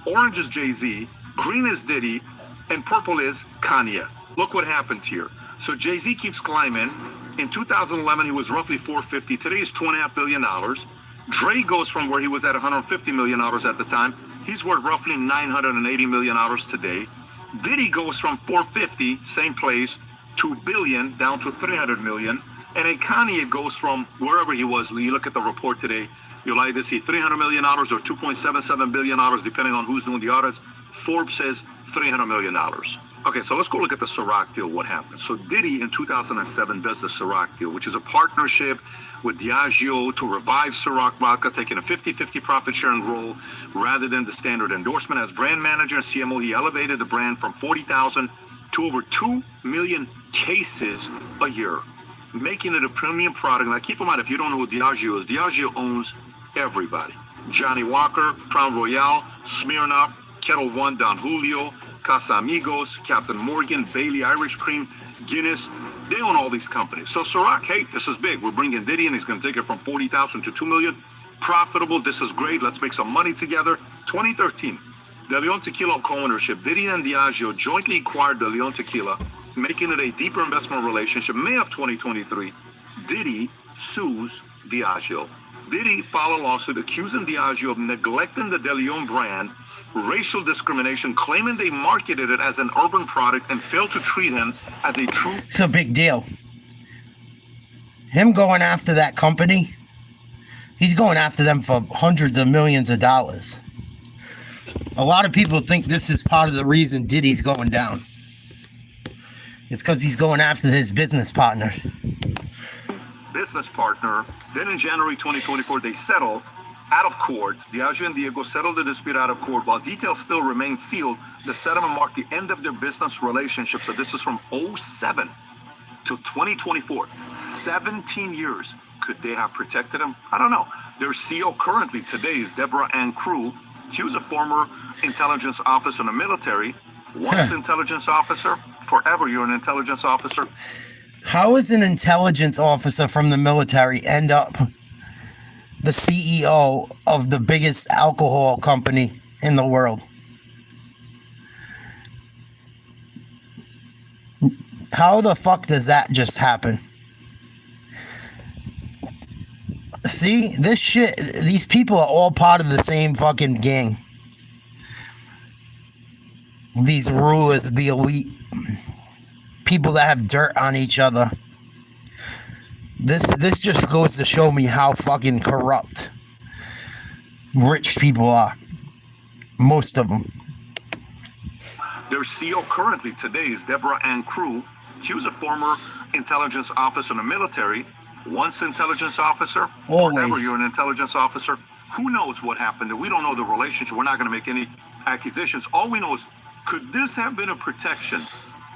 orange is Jay-Z, green is Diddy, and purple is Kanye. Look what happened here. So Jay-Z keeps climbing. In 2011, he was roughly 450. Today he's $2.5 billion. Dre goes from where he was at $150 million at the time. He's worth roughly $980 million today. Diddy goes from 450, same place, to $1 billion down to 300 million. And then Kanye goes from wherever he was. You look at the report today, you'll either see $300 million or $2.77 billion, depending on who's doing the audits. Forbes says $300 million. Okay, so let's go look at the Ciroc deal, what happened. So Diddy in 2007 does the Ciroc deal, which is a partnership with Diageo to revive Ciroc vodka, taking a 50-50 profit sharing role rather than the standard endorsement. As brand manager and CMO, he elevated the brand from 40,000 to over 2 million cases a year, making it a premium product. Now keep in mind, if you don't know who Diageo is, Diageo owns everybody. Johnny Walker, Crown Royal, Smirnoff, Kettle One, Don Julio, Casamigos, Captain Morgan, Bailey Irish Cream, Guinness. They own all these companies. So Ciroc, hey, this is big. We're bringing Diddy, and he's going to take it from 40,000 to 2 million. Profitable. This is great. Let's make some money together. 2013, De Leon Tequila co-ownership. Diddy and Diageo jointly acquired De Leon Tequila, making it a deeper investment relationship. May of 2023, Diddy sues Diageo. Diddy filed a lawsuit accusing Diageo of neglecting the De Leon brand, racial discrimination, claiming they marketed it as an urban product and failed to treat him as a true... It's a big deal. Him going after that company, he's going after them for hundreds of millions of dollars. A lot of people think this is part of the reason Diddy's going down. It's because he's going after his business partner. Then in January 2024, they settle out of court. Diageo and Diego settled the dispute out of court. While details still remain sealed, the settlement marked the end of their business relationship. So this is from 2007 to 2024. 17 years. Could they have protected him? I don't know. Their CEO currently today is Deborah Ann Crew. She was a former intelligence officer in the military. Once intelligence officer, forever you're an intelligence officer. How is an intelligence officer from the military end up the CEO of the biggest alcohol company in the world? How the fuck does that just happen? See, this shit, these people are all part of the same fucking gang. These rulers, the elite, people that have dirt on each other. This just goes to show me how fucking corrupt rich people are. Most of them. Their CEO currently today is Deborah Ann Crew. She was a former intelligence officer in the military. Once intelligence officer, forever you're an intelligence officer. Who knows what happened? We don't know the relationship. We're not going to make any accusations. All we know is, could this have been a protection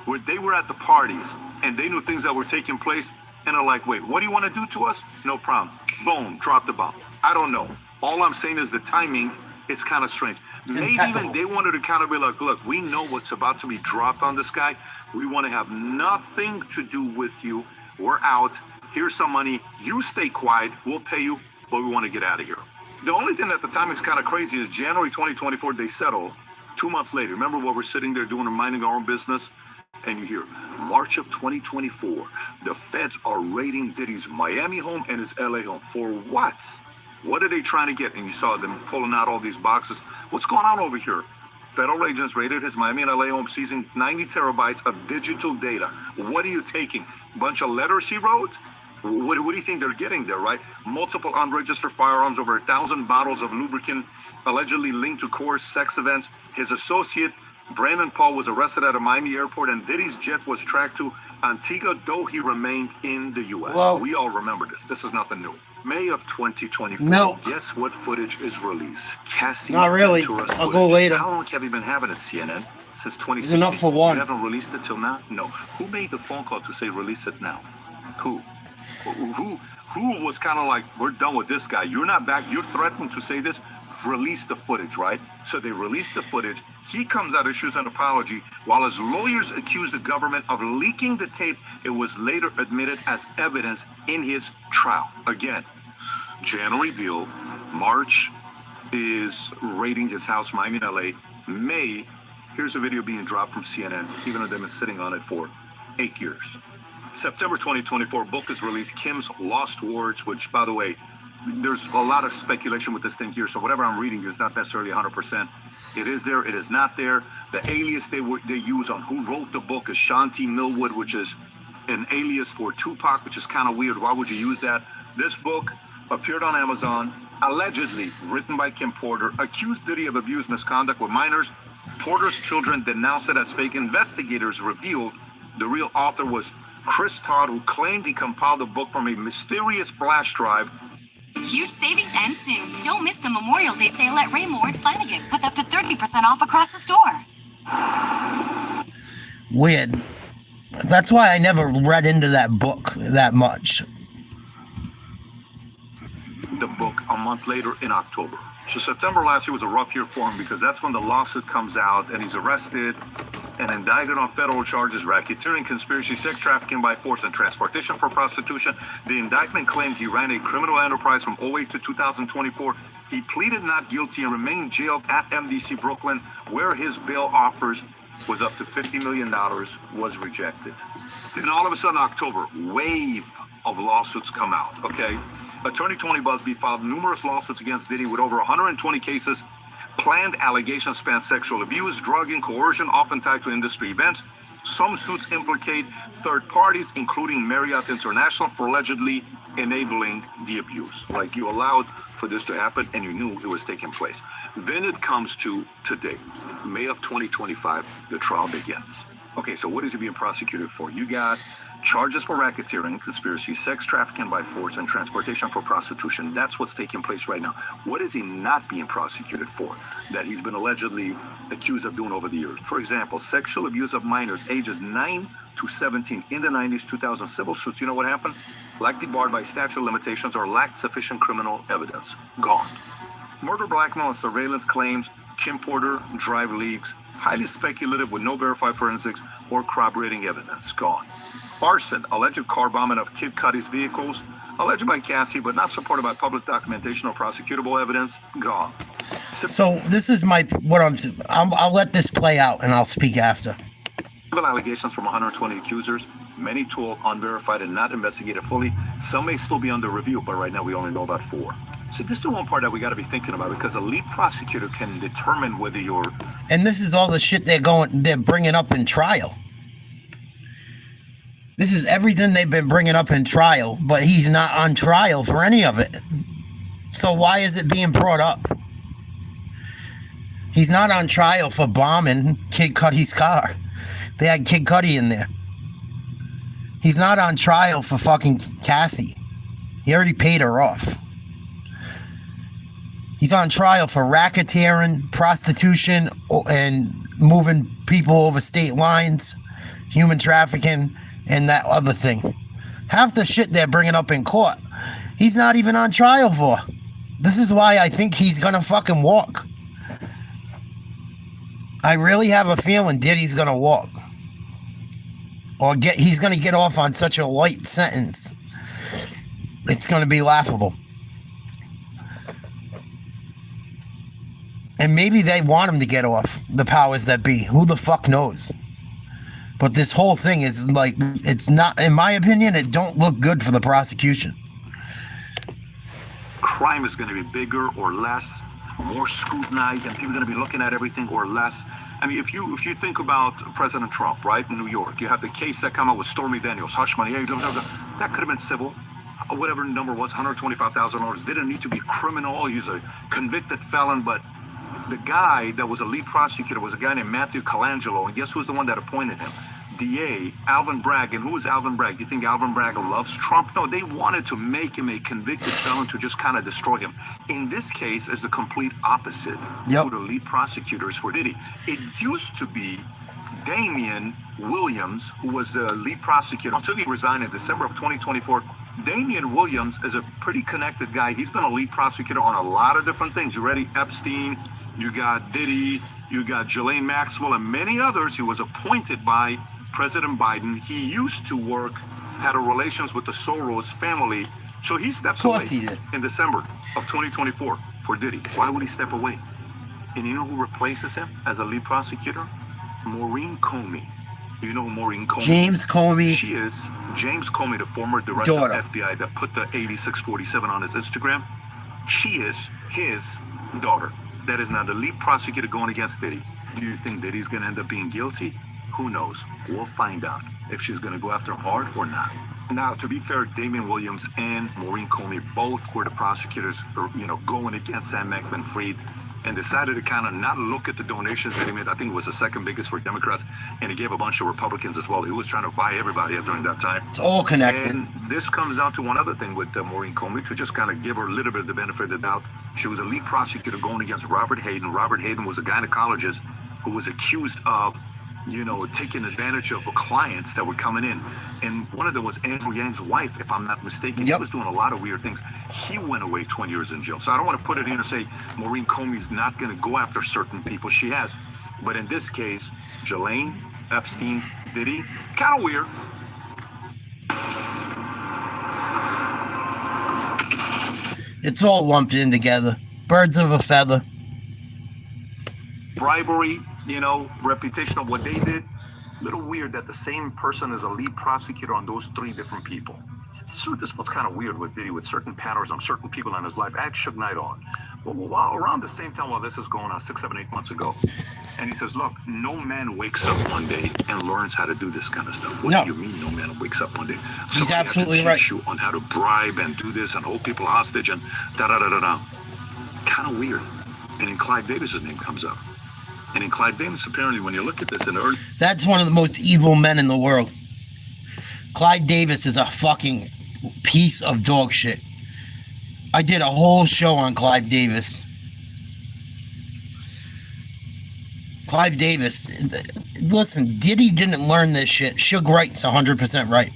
where they were at the parties and they knew things that were taking place and are like, wait, what do you want to do to us? No problem. Boom, drop the bomb. I don't know. All I'm saying is the timing is kind of strange. Maybe even they wanted to kind of be like, look, we know what's about to be dropped on this guy. We want to have nothing to do with you. we're out. Here's some money. You stay quiet. We'll pay you, but we want to get out of here. The only thing at the time is kind of crazy is January 2024, they settle. 2 months later, remember what we're sitting there doing and minding our own business? And you hear, March of 2024, the feds are raiding Diddy's Miami home and his LA home. For what? What are they trying to get? And you saw them pulling out all these boxes. What's going on over here? Federal agents raided his Miami and LA home, seizing 90 terabytes of digital data. What are you taking? Bunch of letters he wrote? What do you think they're getting there, right? Multiple unregistered firearms, over 1,000 bottles of lubricant, allegedly linked to coerced sex events. His associate, Brandon Paul, was arrested at a Miami airport, and Diddy's jet was tracked to Antigua, though he remained in the U.S. Well, we all remember this. This is nothing new. May of 2024. No. Guess what footage is released? Cassie. Not really. Venturas I'll footage. go later. How long have you been having it, CNN? Since 2016. It's enough for one. You haven't released it till now? No. Who made the phone call to say release it now? Who was kind of like, we're done with this guy. You're not back. You're threatening to say this. Release the footage, right? So they released the footage. He comes out, issues an apology, while his lawyers accuse the government of leaking the tape. It was later admitted as evidence in his trial. Again, January deal. March is raiding his house, Miami and LA. May, here's a video being dropped from CNN, even though they've been sitting on it for 8 years. September 2024, book is released, Kim's Lost Words, which, by the way, there's a lot of speculation with this thing here, so whatever I'm reading is not necessarily 100%. It is there, it is not there. The alias they use on who wrote the book is Shanti Millwood, which is an alias for Tupac, which is kind of weird. Why would you use that? This book appeared on Amazon, allegedly written by Kim Porter, accused Diddy of abuse, misconduct with minors. Porter's children denounced it as fake. Investigators revealed the real author was Chris Todd, who claimed he compiled the book from a mysterious flash drive. Huge savings end soon. Don't miss the Memorial Day sale at Raymore and Flanagan with up to 30% off across the store. Weird. That's why I never read into that book that much. The book a month later in October. So September last year was a rough year for him because that's when the lawsuit comes out and he's arrested and indicted on federal charges, racketeering, conspiracy, sex trafficking by force, and transportation for prostitution. The indictment claimed he ran a criminal enterprise from 2008 to 2024. He pleaded not guilty and remained jailed at MDC Brooklyn, where his bail offers was up to $50 million, was rejected. Then all of a sudden, October, wave of lawsuits come out, okay? Attorney Tony Busby filed numerous lawsuits against Diddy with over 120 cases. Planned allegations span sexual abuse, drugging, coercion, often tied to industry events. Some suits implicate third parties, including Marriott International, for allegedly enabling the abuse. Like, you allowed for this to happen and you knew it was taking place. Then it comes to today, May of 2025, the trial begins. Okay, so what is he being prosecuted for? You got charges for racketeering, conspiracy, sex trafficking by force, and transportation for prostitution. That's what's taking place right now. What is he not being prosecuted for that he's been allegedly accused of doing over the years? For example, sexual abuse of minors ages 9 to 17 in the 90s, 2000 civil suits. You know what happened? Likely barred by statute of limitations or lacked sufficient criminal evidence. Gone. Murder, blackmail, and surveillance claims, Kim Porter, drive leagues, highly speculative with no verified forensics or corroborating evidence. Gone. Arson, alleged car bombing of Kid Cudi's vehicles, alleged by Cassie, but not supported by public documentation or prosecutable evidence. Gone. So this is I'll let this play out and I'll speak after. Civil allegations from 120 accusers, many told unverified and not investigated fully. Some may still be under review, but right now we only know about 4. So this is the one part that we got to be thinking about, because a lead prosecutor can determine whether you're... And this is all the shit they're bringing up in trial. This is everything they've been bringing up in trial, but he's not on trial for any of it. So why is it being brought up? He's not on trial for bombing Kid Cudi's car. They had Kid Cudi in there. He's not on trial for fucking Cassie. He already paid her off. He's on trial for racketeering, prostitution, and moving people over state lines, human trafficking, and that other thing. Half the shit they're bringing up in court, he's not even on trial for. This is why I think he's gonna fucking walk. I really have a feeling Diddy's gonna walk. or he's going to get off on such a light sentence. It's going to be laughable. And maybe they want him to get off, the powers that be. Who the fuck knows? But this whole thing is like, it's not, in my opinion, it don't look good for the prosecution. Crime is going to be bigger or less, more scrutinized, and people are going to be looking at everything or less. I mean, if you think about President Trump, right, in New York, you have the case that came out with Stormy Daniels, hush money. That could have been civil. Whatever the number was, $125,000. Didn't need to be criminal. He's a convicted felon, but the guy that was a lead prosecutor was a guy named Matthew Colangelo, and guess who's the one that appointed him? DA Alvin Bragg. And who is Alvin Bragg? You think Alvin Bragg loves Trump? No, they wanted to make him a convicted felon to just kind of destroy him. In this case, is the complete opposite. Who the lead prosecutors for Diddy. It used to be Damian Williams, who was the lead prosecutor until he resigned in December of 2024. Damian Williams is a pretty connected guy. He's been a lead prosecutor on a lot of different things. You ready? Epstein, you got Diddy, you got Ghislaine Maxwell, and many others. He was appointed by President Biden. He used to work, had a relations with the Soros family. So he steps away in December of 2024 for Diddy. Why would he step away? And you know who replaces him as a lead prosecutor? Maureen Comey. You know who Maureen Comey James Comey. She is James Comey, the former director of FBI that put the 8647 on his Instagram. She is his daughter. That is now the lead prosecutor going against Diddy. Do you think Diddy's going to end up being guilty? Who knows? We'll find out if she's going to go after him hard or not. Now, to be fair, Damian Williams and Maureen Comey both were the prosecutors, going against Sam Bankman-Fried, and decided to kind of not look at the donations that he made. I think it was the second biggest for Democrats, and he gave a bunch of Republicans as well. He was trying to buy everybody during that time. It's all connected. And this comes down to one other thing with Maureen Comey, to just kind of give her a little bit of the benefit of the doubt. She was a lead prosecutor going against Robert Hayden. Robert Hayden was a gynecologist who was accused of taking advantage of clients that were coming in. And one of them was Andrew Yang's wife, if I'm not mistaken. He was doing a lot of weird things. He went away 20 years in jail. So I don't want to put it in and say Maureen Comey's not going to go after certain people. She has. But in this case, Ghislaine, Epstein, Diddy, kind of weird. It's all lumped in together. Birds of a feather. Bribery, reputation of what they did. Little weird that the same person is a lead prosecutor on those three different people. This was kind of weird with Diddy, with certain patterns on certain people in his life. I had Suge Knight on. Well, around the same time while this is going on, 6, 7, 8 months ago. And he says, look, no man wakes up one day and learns how to do this kind of stuff. What do you mean no man wakes up one day? He's absolutely right. You on how to bribe and do this and hold people hostage and da-da-da-da-da. Kind of weird. And then Clive Davis's name comes up. And in Clive Davis, apparently, when you look at this in early... That's one of the most evil men in the world. Clive Davis is a fucking piece of dog shit. I did a whole show on Clive Davis. Clive Davis, listen, Diddy didn't learn this shit. Suge Knight's 100% right.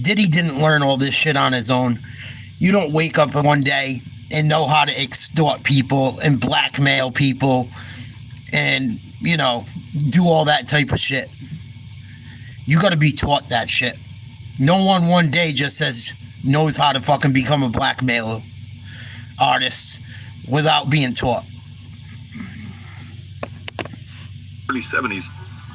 Diddy didn't learn all this shit on his own. You don't wake up one day and know how to extort people and blackmail people and, do all that type of shit. You got to be taught that shit. No one day just knows how to fucking become a blackmailer artist without being taught. Early 70s,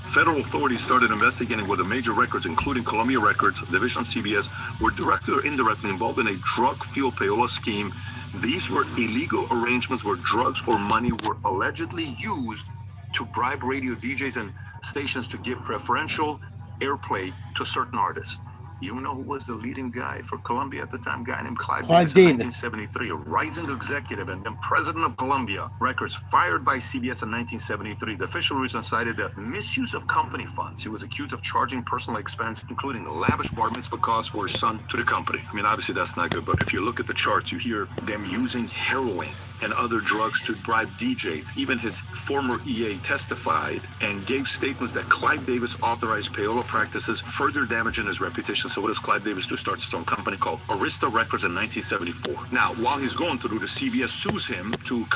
federal authorities started investigating whether major records, including Columbia Records, division of CBS, were directly or indirectly involved in a drug-fueled payola scheme. These were illegal arrangements where drugs or money were allegedly used to bribe radio DJs and stations to give preferential airplay to certain artists. You know who was the leading guy for Columbia at the time? A guy named Clive Davis. In 1973, a rising executive and then president of Columbia Records, fired by CBS in 1973. The official reason cited the misuse of company funds. He was accused of charging personal expense, including lavish bar mitzvah costs for his son, to the company. I mean, obviously that's not good, but if you look at the charts, you hear them using heroin and other drugs to bribe DJs. Even his former EA testified and gave statements that Clive Davis authorized payola practices, further damaging his reputation. So what does Clive Davis do? Starts his own company called Arista Records in 1974. Now, while he's going through, the CBS sues him to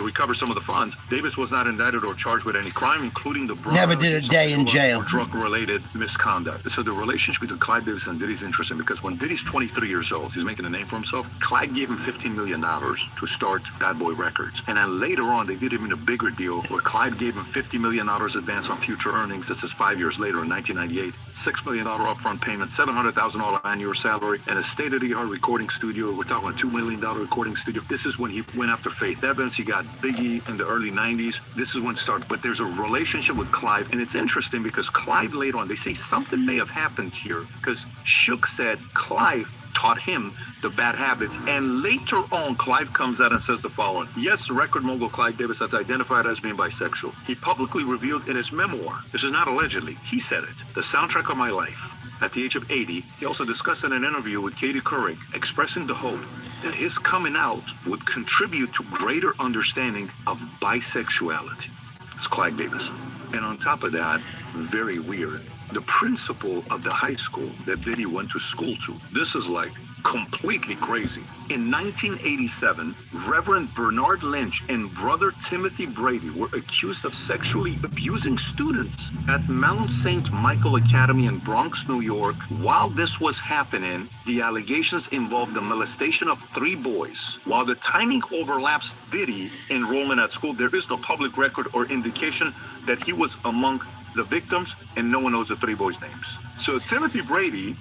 recover some of the funds. Davis was not indicted or charged with any crime, including the Never did a day in jail. Drug-related misconduct. So the relationship between Clive Davis and Diddy is interesting because when Diddy's 23 years old, he's making a name for himself. Clive gave him $15 million to start Bad Boy Records. And then later on, they did even a bigger deal where Clive gave him $50 million advance on future earnings. This is 5 years later in 1998. $6 million upfront payment, $700,000 annual salary, and a state-of-the-art recording studio. We're talking about $2 million recording studio. This is when he went after Faith Evans. He got Biggie in the early 90s. This is when it started. But there's a relationship with Clive, and it's interesting because Clive later on, they say something may have happened here because Suge said Clive taught him the bad habits. And later on, Clive comes out and says the following. Yes, record mogul Clive Davis has identified as being bisexual. He publicly revealed in his memoir, this is not allegedly, he said it, the soundtrack of my life. At the age of 80, he also discussed in an interview with Katie Couric, expressing the hope that his coming out would contribute to greater understanding of bisexuality. It's Clive Davis. And on top of that, very weird, the principal of the high school that Diddy went to school to. This is like completely crazy. In 1987, Reverend Bernard Lynch and brother Timothy Brady were accused of sexually abusing students at Mount St. Michael Academy in Bronx, New York. While this was happening, the allegations involved the molestation of 3 boys. While the timing overlaps Diddy enrollment at school, there is no public record or indication that he was among the victims, and no one knows the 3 boys' names. So Timothy Brady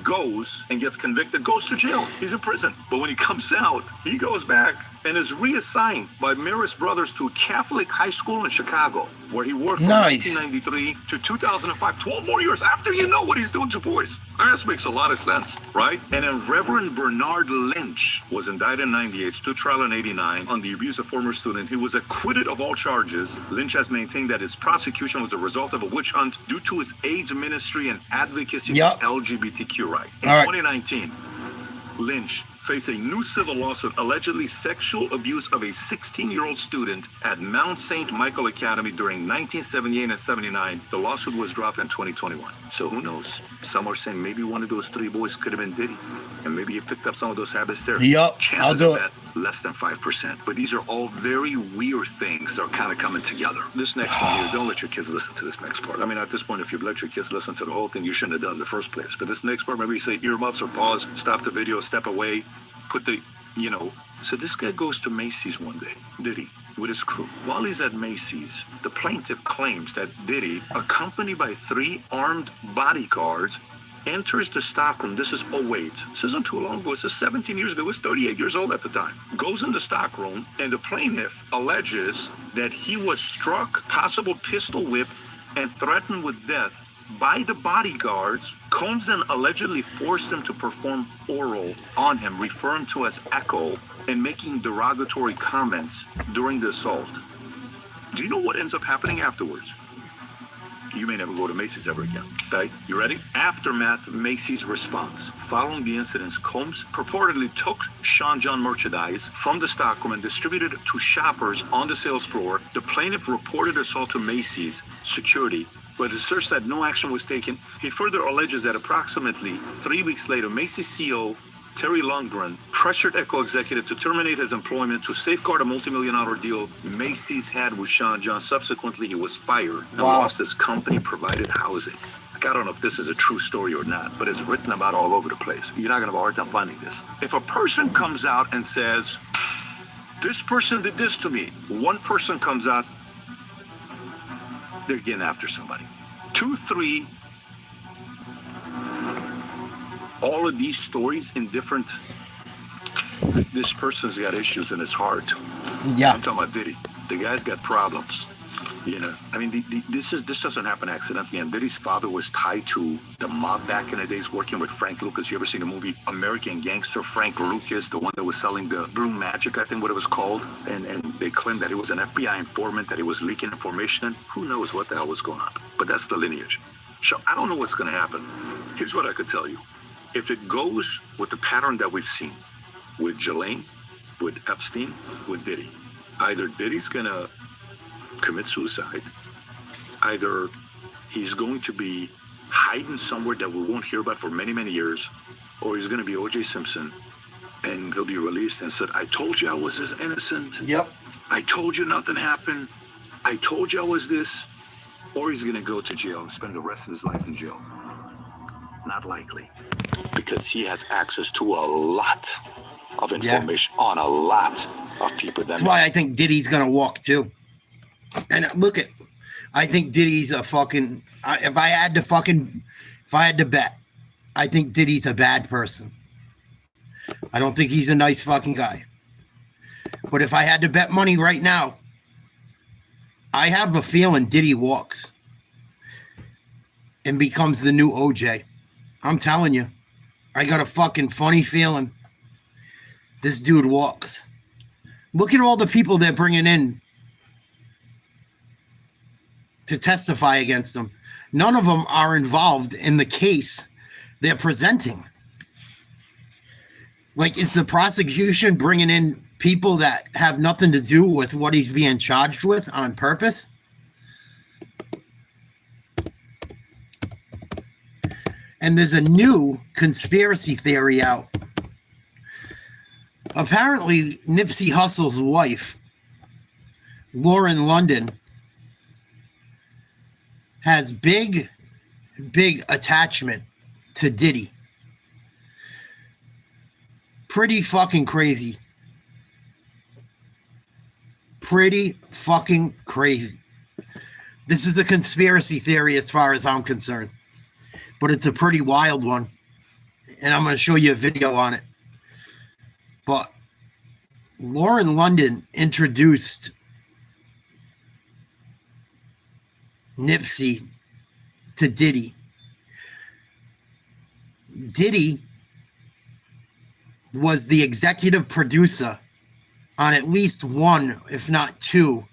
goes and gets convicted, goes to jail. He's in prison. But when he comes out, he goes back and is reassigned by Marist Brothers to a Catholic high school in Chicago, where he worked from 1993 to 2005, 12 more years after you know what he's doing to boys. This makes a lot of sense, right? And then Reverend Bernard Lynch was indicted in 98, stood trial in 89 on the abuse of former student. He was acquitted of all charges. Lynch has maintained that his prosecution was a result of a witch hunt due to his AIDS ministry and advocacy for LGBTQ rights. In 2019, Lynch faced a new civil lawsuit allegedly sexual abuse of a 16-year-old student at Mount St. Michael Academy during 1978 and 79. The lawsuit was dropped in 2021. So who knows? Some are saying maybe one of those 3 boys could have been Diddy, and maybe he picked up some of those habits there. Chances of that, less than 5%. But these are all very weird things that are kind of coming together. This next one here, don't let your kids listen to this next part. I mean, at this point, if you let your kids listen to the whole thing, you shouldn't have done it in the first place. But this next part, maybe you say earmuffs or pause, stop the video, step away, put the, So this guy goes to Macy's one day, Diddy, with his crew. While he's at Macy's, the plaintiff claims that Diddy, accompanied by 3 armed bodyguards, enters the stockroom. This is 08. This isn't too long ago. This is 17 years ago. He was 38 years old at the time. Goes in the stockroom, and the plaintiff alleges that he was struck, possible pistol whip, and threatened with death by the bodyguards. Combs then allegedly forced them to perform oral on him, referring to as echo, and making derogatory comments during the assault. Do you know what ends up happening afterwards? You may never go to Macy's ever again. Okay? You ready? Aftermath, Macy's response. Following the incidents, Combs purportedly took Sean John merchandise from the stockroom and distributed it to shoppers on the sales floor. The plaintiff reported assault to Macy's security, but asserts that no action was taken. He further alleges that approximately 3 weeks later, Macy's CEO Terry Lundgren pressured Echo executive to terminate his employment to safeguard a multi-million-dollar deal Macy's had with Sean John. Subsequently, he was fired and lost his company-provided housing. I don't know if this is a true story or not, but it's written about all over the place. You're not going to have a hard time finding this. If a person comes out and says, this person did this to me, one person comes out, they're getting after somebody. 2, 3, all of these stories in different, this person's got issues in his heart. Yeah. I'm talking about Diddy. The guy's got problems. I mean, this doesn't happen accidentally. And Diddy's father was tied to the mob back in the days, working with Frank Lucas. You ever seen the movie American Gangster? Frank Lucas, the one that was selling the Blue Magic, I think what it was called. And they claimed that it was an FBI informant, that he was leaking information. And who knows what the hell was going on. But that's the lineage. So I don't know what's going to happen. Here's what I could tell you. If it goes with the pattern that we've seen with Jelaine, with Epstein, with Diddy. Either Diddy's gonna commit suicide, either he's going to be hiding somewhere that we won't hear about for many, many years, or he's gonna be O.J. Simpson, and he'll be released and said, I told you I was as innocent. Yep. I told you nothing happened. I told you I was this. Or he's gonna go to jail and spend the rest of his life in jail. Not likely. Because he has access to a lot of information on a lot of people. That's why I think Diddy's gonna walk too. And look at, I think Diddy's a fucking. If I had to bet, I think Diddy's a bad person. I don't think he's a nice fucking guy. But if I had to bet money right now, I have a feeling Diddy walks and becomes the new OJ. I'm telling you, I got a fucking funny feeling this dude walks. Look at all the people they're bringing in to testify against him. None of them are involved in the case they're presenting. Like, it's the prosecution bringing in people that have nothing to do with what he's being charged with on purpose. And there's a new conspiracy theory out. Apparently, Nipsey Hussle's wife, Lauren London, has big attachment to Diddy. Pretty fucking crazy. Pretty fucking crazy. This is a conspiracy theory as far as I'm concerned. But it's a pretty wild one. And I'm going to show you a video on it. But Lauren London introduced Nipsey to Diddy. Diddy was the executive producer on at least one, if not two,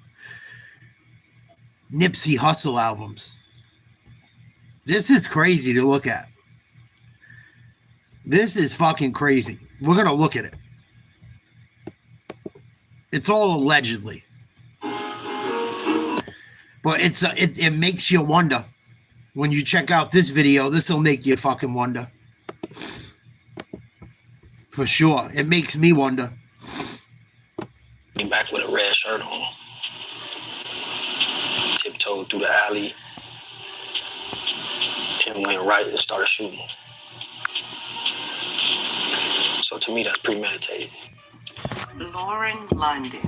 Nipsey Hussle albums. This is crazy to look at. This is fucking crazy. We're going to look at it. It's all allegedly. But it makes you wonder. When you check out this video, this will make you fucking wonder. For sure. It makes me wonder. Came back with a red shirt on. Tiptoed through the alley. And went right and started shooting. So to me, that's premeditated. Lauren London.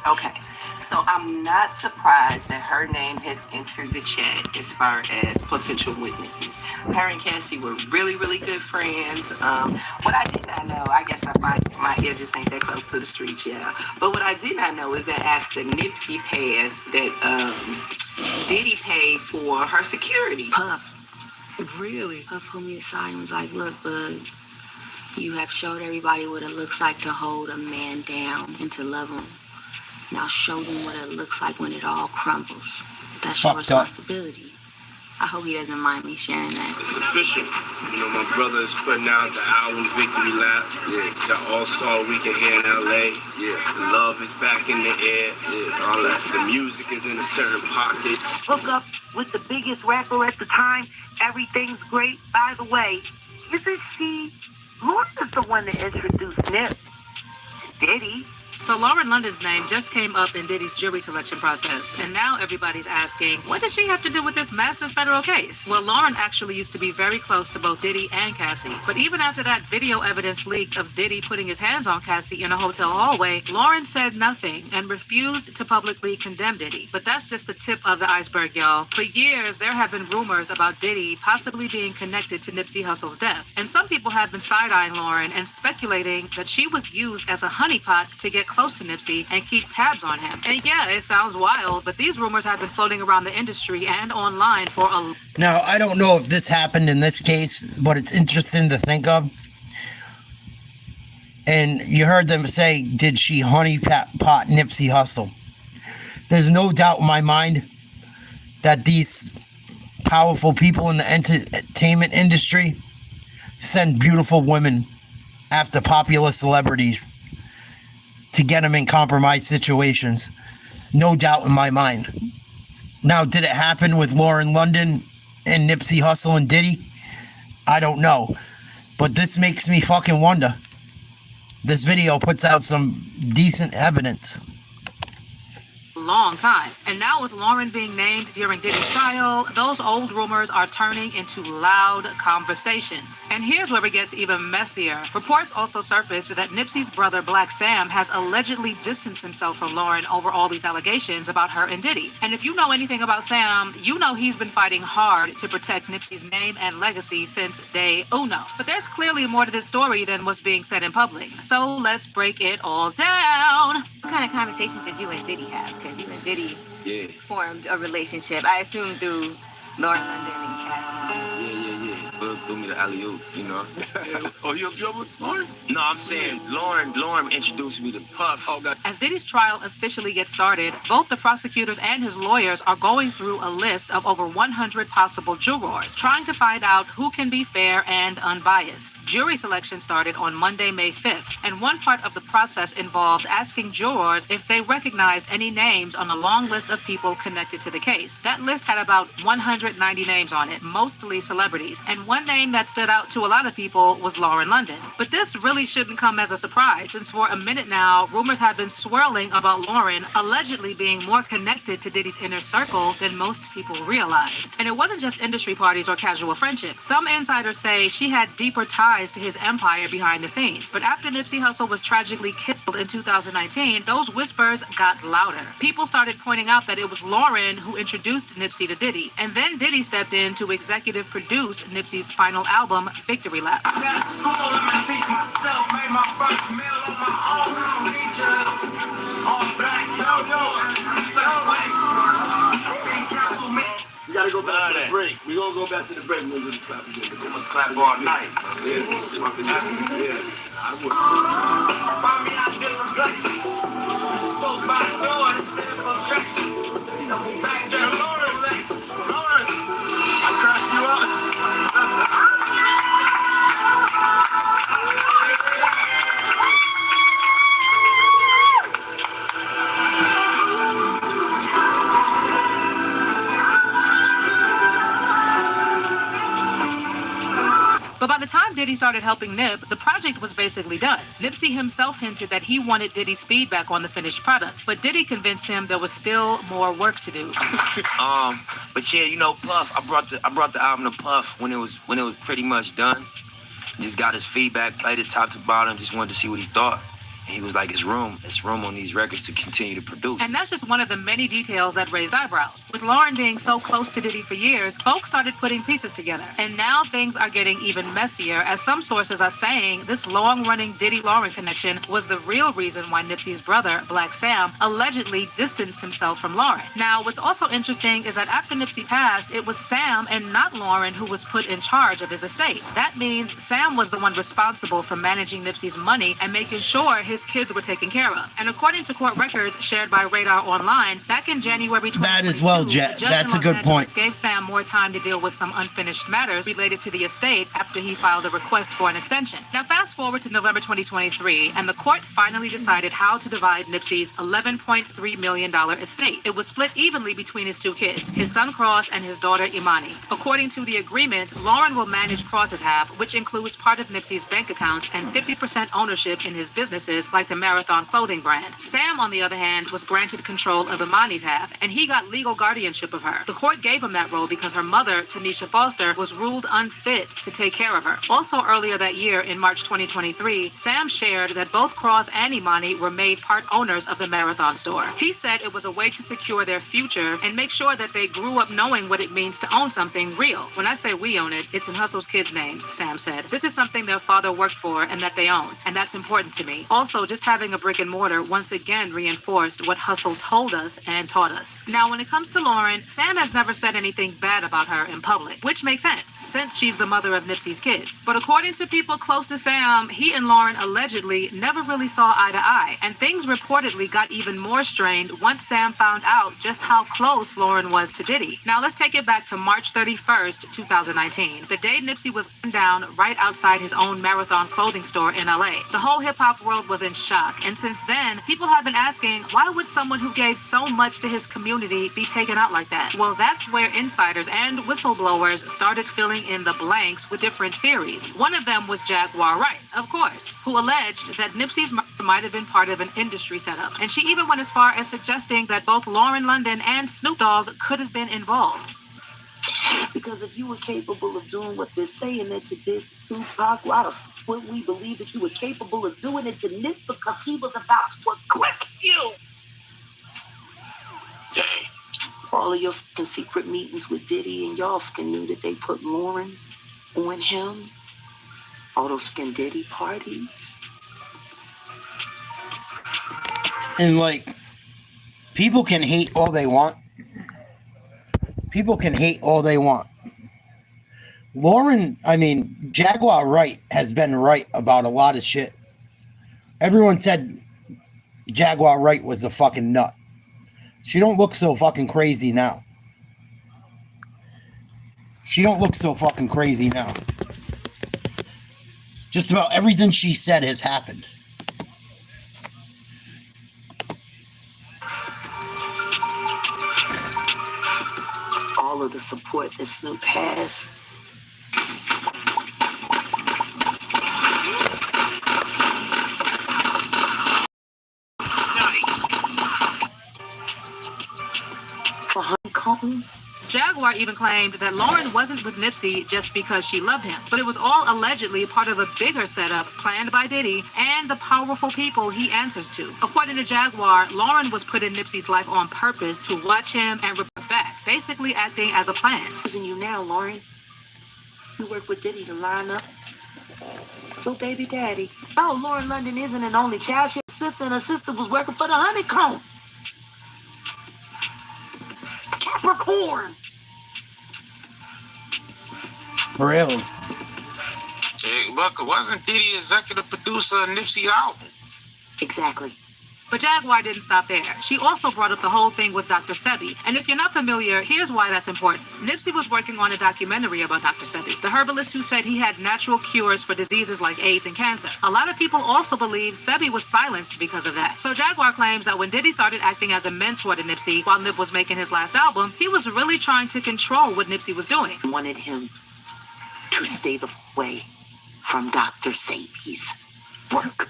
Okay. So I'm not surprised that her name has entered the chat as far as potential witnesses. Her and Cassie were really, really good friends. What I did not know, I guess my ear just ain't that close to the streets, yeah. But what I did not know is that after Nipsey passed, that Diddy paid for her security. Puff. Really? Puff pulled me aside and was like, look, bud, you have showed everybody what it looks like to hold a man down and to love him. Now show them what it looks like when it all crumbles. That's your responsibility. I hope he doesn't mind me sharing that. It's official. You know, my brother is putting out the album Victory Lap. Yeah. The All-Star Weekend here in LA. Yeah. The love is back in the air. Yeah. All that. The music is in a certain pocket. Hook up with the biggest rapper at the time. Everything's great. By the way, isn't she? Lauren is the one that introduced Nip. Diddy. So Lauren London's name just came up in Diddy's jury selection process, and now everybody's asking, what does she have to do with this massive federal case? Well, Lauren actually used to be very close to both Diddy and Cassie, but even after that video evidence leaked of Diddy putting his hands on Cassie in a hotel hallway, Lauren said nothing and refused to publicly condemn Diddy. But that's just the tip of the iceberg, y'all. For years, there have been rumors about Diddy possibly being connected to Nipsey Hussle's death, and some people have been side-eyeing Lauren and speculating that she was used as a honeypot to get close to Nipsey and keep tabs on him. And yeah, it sounds wild, but these rumors have been floating around the industry and online for a... Now, I don't know if this happened in this case, but it's interesting to think of. And you heard them say, did she honeypot Nipsey Hussle? There's no doubt in my mind that these powerful people in the entertainment industry send beautiful women after popular celebrities to get him in compromised situations. No doubt in my mind. Now, did it happen with Lauren London and Nipsey Hussle and Diddy? I don't know. But this makes me fucking wonder. This video puts out some decent evidence. Long time. And now with Lauren being named during Diddy's trial, those old rumors are turning into loud conversations. And here's where it gets even messier. Reports also surfaced that Nipsey's brother Black Sam has allegedly distanced himself from Lauren over all these allegations about her and Diddy. And if you know anything about Sam, you know he's been fighting hard to protect Nipsey's name and legacy since day uno. But there's clearly more to this story than what's being said in public. So let's break it all down. What kind of conversations did you and Diddy have? Because you and Diddy formed a relationship, I assume through Lauren London and Cassie. Yeah. Bug threw me the alley-oop, you know. Oh, you hooked you up with Lauren? No, I'm saying Lauren introduced me to Puff. Oh, God. As Diddy's trial officially gets started, both the prosecutors and his lawyers are going through a list of over 100 possible jurors, trying to find out who can be fair and unbiased. Jury selection started on Monday, May 5th, and one part of the process involved asking jurors if they recognized any names on a long list of people connected to the case. That list had about 190 names on it, mostly celebrities, and one name that stood out to a lot of people was Lauren London. But this really shouldn't come as a surprise, since for a minute now, rumors have been swirling about Lauren allegedly being more connected to Diddy's inner circle than most people realized. And it wasn't just industry parties or casual friendship. Some insiders say she had deeper ties to his empire behind the scenes. But after Nipsey Hussle was tragically killed in 2019, those whispers got louder. People started pointing out that it was Lauren who introduced Nipsey to Diddy, and then Diddy stepped in to executive produce Nipsey's final album, Victory Lap. We gotta go back to the break. We gonna go back to the break. We're gonna clap again. We're gonna clap all night. Yeah. I would. Find me out different places. Spoke by the door instead of objection. Back to the Lauren place. Lauren, I cracked you up. But by the time Diddy started helping Nip, the project was basically done. Nipsey himself hinted that he wanted Diddy's feedback on the finished product, but Diddy convinced him there was still more work to do. But yeah, you know, Puff, I brought the album to Puff when it was pretty much done. Just got his feedback, played it top to bottom, just wanted to see what he thought. And he was like, it's room on these records to continue to produce. And that's just one of the many details that raised eyebrows. With Lauren being so close to Diddy for years, folks started putting pieces together. And now things are getting even messier, as some sources are saying this long-running Diddy-Lauren connection was the real reason why Nipsey's brother, Black Sam, allegedly distanced himself from Lauren. Now, what's also interesting is that after Nipsey passed, it was Sam and not Lauren who was put in charge of his estate. That means Sam was the one responsible for managing Nipsey's money and making sure his kids were taken care of. And according to court records shared by Radar Online, back in January 2022, that is well, Jet. That's a good point. Gave Sam more time to deal with some unfinished matters related to the estate after he filed a request for an extension. Now, fast forward to November 2023, and the court finally decided how to divide Nipsey's $11.3 million estate. It was split evenly between his two kids, his son Cross and his daughter Imani. According to the agreement, Lauren will manage Cross's half, which includes part of Nipsey's bank accounts and 50% ownership in his businesses like the Marathon clothing brand. Sam, on the other hand, was granted control of Imani's half, and he got legal guardianship of her. The court gave him that role because her mother, Tanisha Foster, was ruled unfit to take care of her. Also earlier that year, in March 2023, Sam shared that both Cross and Imani were made part owners of the Marathon store. He said it was a way to secure their future and make sure that they grew up knowing what it means to own something real. When I say we own it, it's in Hussle's kids' names, Sam said. This is something their father worked for and that they own, and that's important to me. Also, just having a brick and mortar once again reinforced what Hussle told us and taught us. Now, when it comes to Lauren, Sam has never said anything bad about her in public, which makes sense, since she's the mother of Nipsey's kids. But according to people close to Sam, he and Lauren allegedly never really saw eye to eye, and things reportedly got even more strained once Sam found out just how close Lauren was to Diddy. Now, let's take it back to March 31st, 2019, the day Nipsey was gunned down right outside his own Marathon clothing store in LA. The whole hip-hop world was was in shock. And since then, people have been asking, why would someone who gave so much to his community be taken out like that? Well, that's where insiders and whistleblowers started filling in the blanks with different theories. One of them was Jaguar Wright, of course, who alleged that Nipsey's murder might have been part of an industry setup. And she even went as far as suggesting that both Lauren London and Snoop Dogg could have been involved. Because if you were capable of doing what they're saying that you did to Tupac, why would we believe that you were capable of doing it to Nip because he was about to eclipse you? Dang. All of your fucking secret meetings with Diddy and y'all fucking knew that they put Lauren on him. All those fucking Diddy parties. And like, people can hate all they want. People can hate all they want. Jaguar Wright has been right about a lot of shit. Everyone said Jaguar Wright was a fucking nut. She don't look so fucking crazy now. She don't look so fucking crazy now. Just about everything she said has happened. All of the support that Snoop has. For honeycomb. Jaguar even claimed that Lauren wasn't with Nipsey just because she loved him, but it was all allegedly part of a bigger setup planned by Diddy and the powerful people he answers to. According to Jaguar, Lauren was put in Nipsey's life on purpose to watch him and report back, basically acting as a plant. Using you now, Lauren. You work with Diddy to line up your baby daddy. Oh, Lauren London isn't an only child. She had a sister, and her sister was working for the honeycomb. Capricorn. Really? Hey, Bucker, wasn't Diddy executive producer of Nipsey album? Exactly. But Jaguar didn't stop there. She also brought up the whole thing with Dr. Sebi. And if you're not familiar, here's why that's important. Nipsey was working on a documentary about Dr. Sebi, the herbalist who said he had natural cures for diseases like AIDS and cancer. A lot of people also believe Sebi was silenced because of that. So Jaguar claims that when Diddy started acting as a mentor to Nipsey while Nip was making his last album, he was really trying to control what Nipsey was doing. Wanted him to stay the way from Dr. Sebi's work.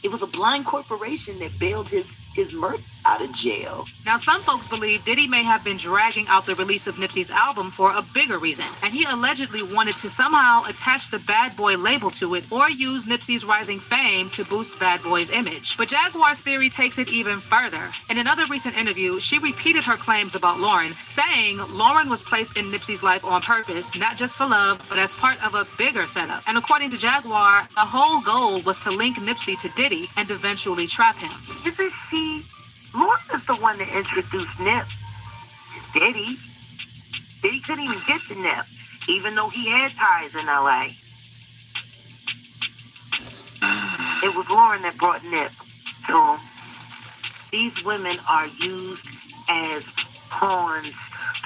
It was a blind corporation that bailed his murder out of jail. Now, some folks believe Diddy may have been dragging out the release of Nipsey's album for a bigger reason, and he allegedly wanted to somehow attach the Bad Boy label to it or use Nipsey's rising fame to boost Bad Boy's image. But Jaguar's theory takes it even further. In another recent interview, she repeated her claims about Lauren, saying Lauren was placed in Nipsey's life on purpose, not just for love, but as part of a bigger setup. And according to Jaguar, the whole goal was to link Nipsey to Diddy and eventually trap him. Isn't she? Lauren is the one that introduced Nip. Diddy couldn't even get to Nip, even though he had ties in LA. It was Lauren that brought Nip to him. These women are used as pawns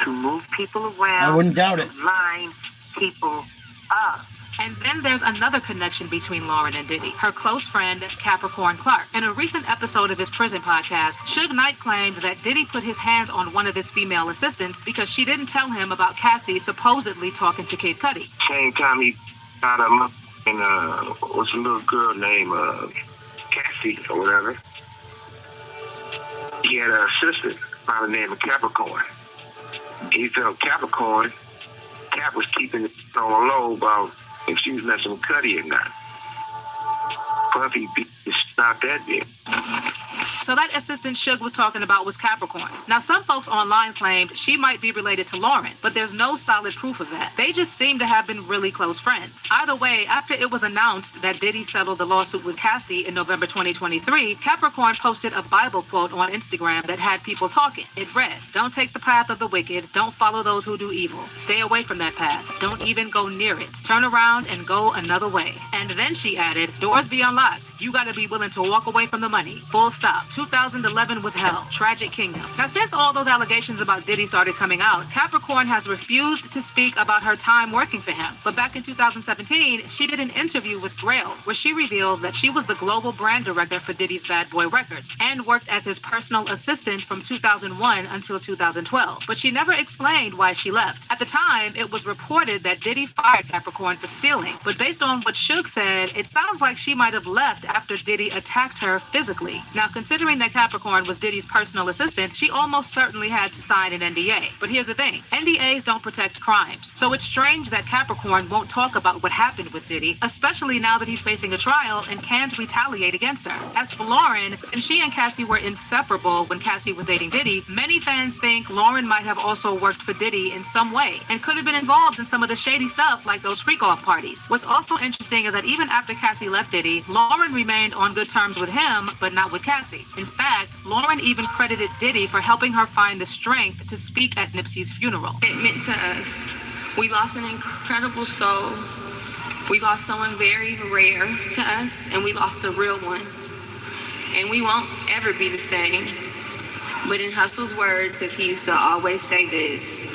to move people around. I wouldn't doubt it. Line people up. And then there's another connection between Lauren and Diddy, her close friend, Capricorn Clark. In a recent episode of his prison podcast, Suge Knight claimed that Diddy put his hands on one of his female assistants because she didn't tell him about Cassie supposedly talking to Kid Cudi. Same time he got him and what's a little girl named Cassie or whatever. He had an assistant by the name of Capricorn. He felt Capricorn. Cap was keeping it on the low about if she was messing with Cudi or not. Puffy beat the shit out that bitch. So that assistant Suge was talking about was Capricorn. Now, some folks online claimed she might be related to Lauren, but there's no solid proof of that. They just seem to have been really close friends. Either way, after it was announced that Diddy settled the lawsuit with Cassie in November 2023, Capricorn posted a Bible quote on Instagram that had people talking. It read, "Don't take the path of the wicked. Don't follow those who do evil. Stay away from that path. Don't even go near it. Turn around and go another way." And then she added, "Doors be unlocked. You gotta be willing to walk away from the money. Full stop. 2011 was hell. Tragic kingdom. Now, since all those allegations about Diddy started coming out, Capricorn has refused to speak about her time working for him. But back in 2017, she did an interview with Grail, where she revealed that she was the global brand director for Diddy's Bad Boy Records and worked as his personal assistant from 2001 until 2012. But she never explained why she left. At the time, it was reported that Diddy fired Capricorn for stealing. But based on what Suge said, it sounds like she might have left after Diddy attacked her physically. Now, considering that Capricorn was Diddy's personal assistant, she almost certainly had to sign an NDA. But here's the thing, NDAs don't protect crimes. So it's strange that Capricorn won't talk about what happened with Diddy, especially now that he's facing a trial and can't retaliate against her. As for Lauren, since she and Cassie were inseparable when Cassie was dating Diddy, many fans think Lauren might have also worked for Diddy in some way and could have been involved in some of the shady stuff like those freak-off parties. What's also interesting is that even after Cassie left Diddy, Lauren remained on good terms with him, but not with Cassie. In fact, Lauren even credited Diddy for helping her find the strength to speak at Nipsey's funeral. It meant to us. We lost an incredible soul. We lost someone very rare to us, and we lost a real one. And we won't ever be the same. But in Hussle's words, because he used to always say this,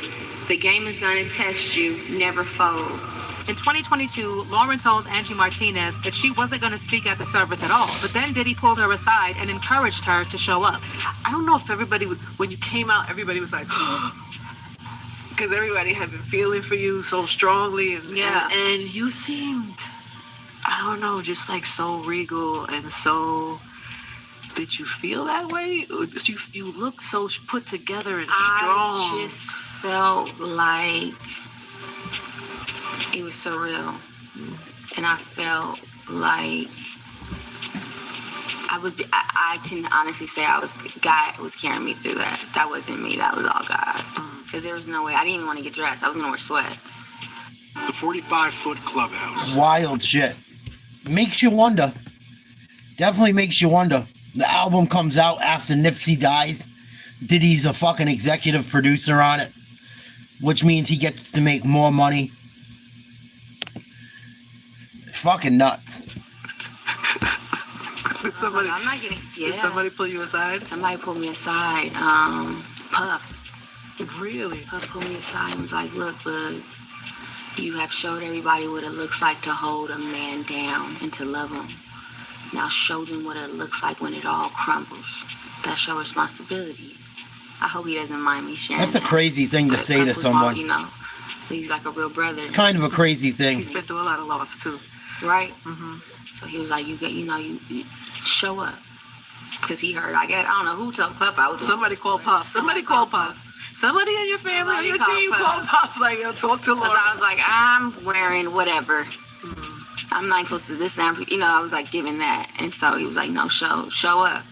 the game is going to test you, never fold. In 2022, Lauren told Angie Martinez that she wasn't going to speak at the service at all, but then Diddy pulled her aside and encouraged her to show up. I don't know if everybody, when you came out, everybody was like, because everybody had been feeling for you so strongly, and you seemed, I don't know, just like so regal and so. Did you feel that way? You look so put together and strong. I just felt like it was surreal, and I felt like I can honestly say God was carrying me through that. That wasn't me. That was all God. Because there was no way. I didn't even want to get dressed. I was gonna wear sweats. The 45-foot clubhouse. Wild shit. Makes you wonder. Definitely makes you wonder. The album comes out after Nipsey dies. Diddy's a fucking executive producer on it, which means he gets to make more money. Fucking nuts. Did somebody, I'm not getting. Yeah. Did somebody pull you aside? Somebody pulled me aside. Puff. Really? Puff pulled me aside and was like, "Look, bud, you have showed everybody what it looks like to hold a man down and to love him. Now show them what it looks like when it all crumbles. That's your responsibility." I hope he doesn't mind me sharing. That's a crazy thing to say to someone. You know, he's like a real brother. It's kind of a crazy thing. He's been through a lot of loss too. Right? So he was like, you show up. Because he heard, I don't know who told Puff. Somebody called Puff. Somebody called Puff. Somebody in your family, on your team called Puff. Like, yo, talk to Lauren. Because I was like, I'm wearing whatever. I'm not close to this now. You know, I was like giving that. And so he was like, no, show up.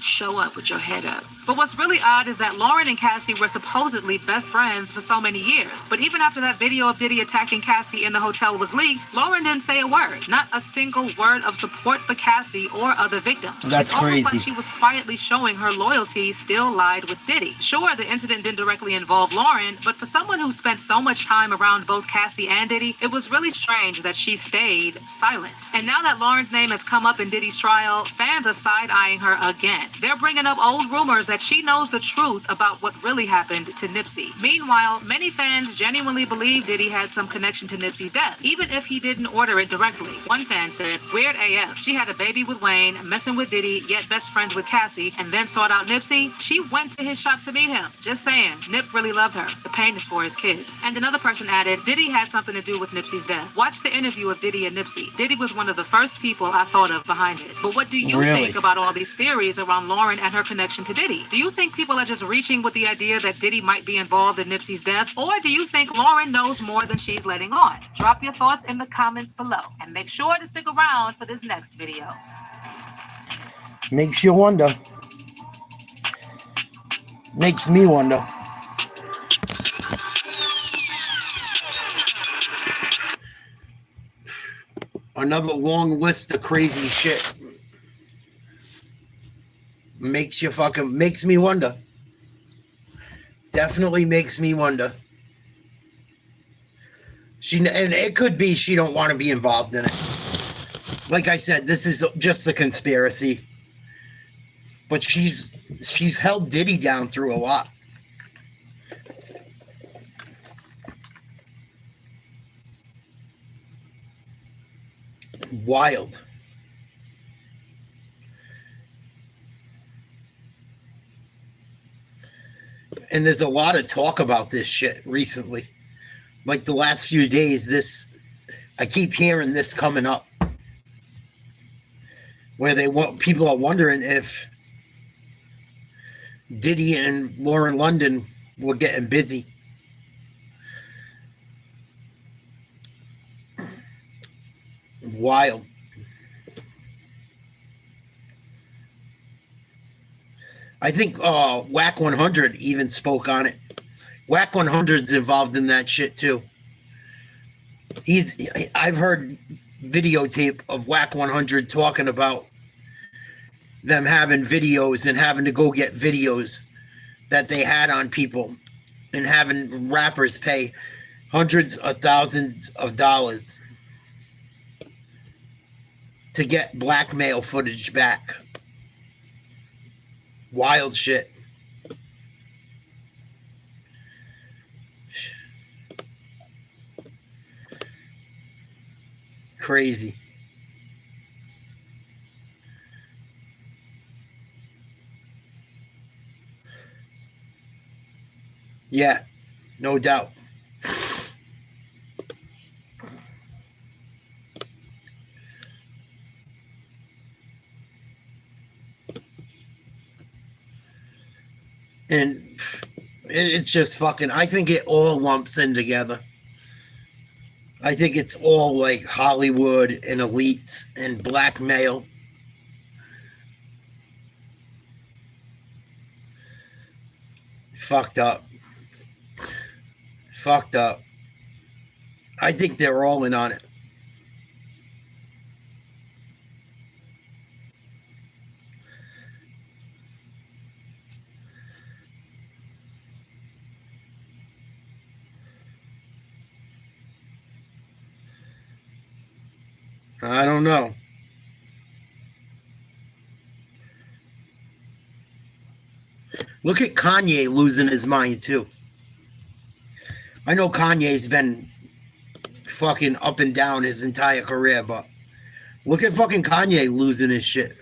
Show up with your head up. But what's really odd is that Lauren and Cassie were supposedly best friends for so many years. But even after that video of Diddy attacking Cassie in the hotel was leaked, Lauren didn't say a word. Not a single word of support for Cassie or other victims. That's it's almost crazy. like she was quietly showing her loyalty still lied with Diddy. Sure, the incident didn't directly involve Lauren, but for someone who spent so much time around both Cassie and Diddy, it was really strange that she stayed silent. And now that Lauren's name has come up in Diddy's trial, fans are side-eyeing her again. They're bringing up old rumors that she knows the truth about what really happened to Nipsey. Meanwhile, many fans genuinely believe Diddy had some connection to Nipsey's death, even if he didn't order it directly. One fan said, "Weird AF. She had a baby with Wayne, messing with Diddy, yet best friends with Cassie, and then sought out Nipsey. She went to his shop to meet him. Just saying, Nip really loved her. The pain is for his kids." And another person added, "Diddy had something to do with Nipsey's death. Watch the interview of Diddy and Nipsey. Diddy was one of the first people I thought of behind it." But what do you think about all these theories around Lauren and her connection to Diddy? Do you think people are just reaching with the idea that Diddy might be involved in Nipsey's death? Or do you think Lauren knows more than she's letting on? Drop your thoughts in the comments below and make sure to stick around for this next video. Makes you wonder. Makes me wonder. Another long list of crazy shit. Makes me wonder. Definitely makes me wonder. And it could be she don't want to be involved in it. Like I said, this is just a conspiracy. But she's held Diddy down through a lot. Wild. And there's a lot of talk about this shit recently. Like the last few days, I keep hearing this coming up. Where people are wondering if Diddy and Lauren London were getting busy. Wild. I think Whack 100 even spoke on it. Whack 100's involved in that shit too. I've heard videotape of Whack 100 talking about them having videos and having to go get videos that they had on people and having rappers pay hundreds of thousands of dollars to get blackmail footage back. Wild shit. Crazy. Yeah, no doubt. And it's just fucking, I think it all lumps in together. I think it's all like Hollywood and elites and blackmail. Fucked up. Fucked up. I think they're all in on it. I don't know. Look at Kanye losing his mind too. I know Kanye's been fucking up and down his entire career, but look at fucking Kanye losing his shit.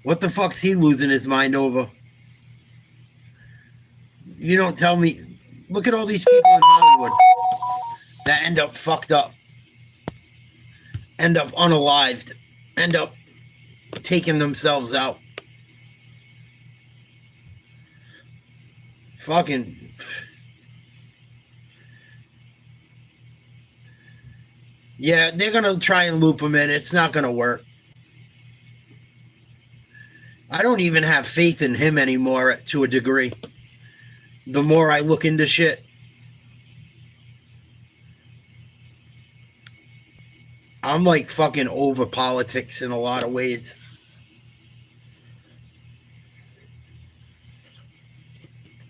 What the fuck's he losing his mind over? You don't tell me. Look at all these people in Hollywood that end up fucked up, end up unalived, end up taking themselves out. Fucking. Yeah, they're going to try and loop him in. It's not going to work. I don't even have faith in him anymore to a degree. The more I look into shit. I'm like fucking over politics in a lot of ways.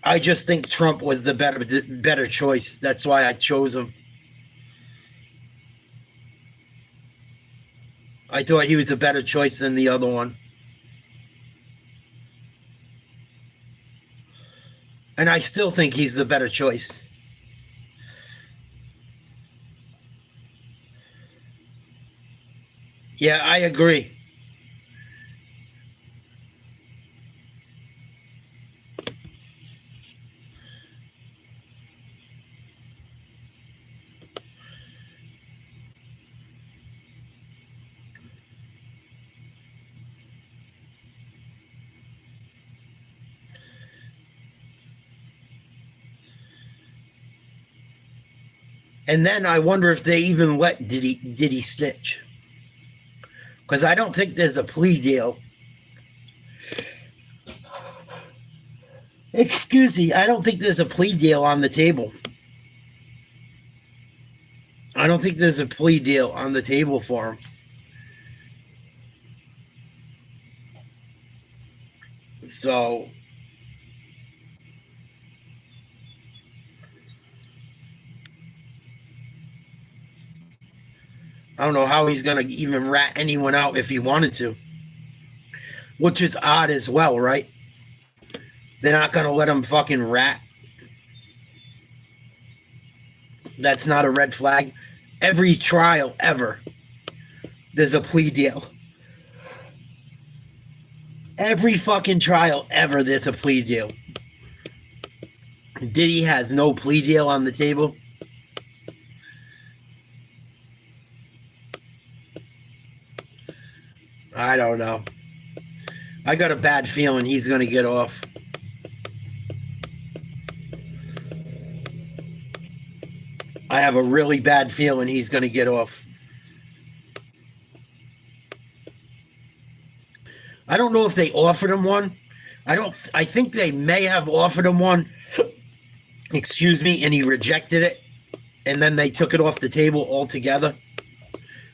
I just think Trump was the better choice. That's why I chose him. I thought he was a better choice than the other one. And I still think he's the better choice. Yeah, I agree. And then I wonder if they even let Diddy snitch. Because I don't think there's a plea deal. Excuse me, I don't think there's a plea deal on the table. I don't think there's a plea deal on the table for him. So I don't know how he's going to even rat anyone out if he wanted to. which is odd as well, right? They're not going to let him fucking rat. That's not a red flag. Every trial ever, there's a plea deal. Every fucking trial ever, there's a plea deal. Diddy has no plea deal on the table. I don't know. I got a bad feeling he's going to get off. I have a really bad feeling he's going to get off. I don't know if they offered him one. I think they may have offered him one. Excuse me, and he rejected it. And then they took it off the table altogether.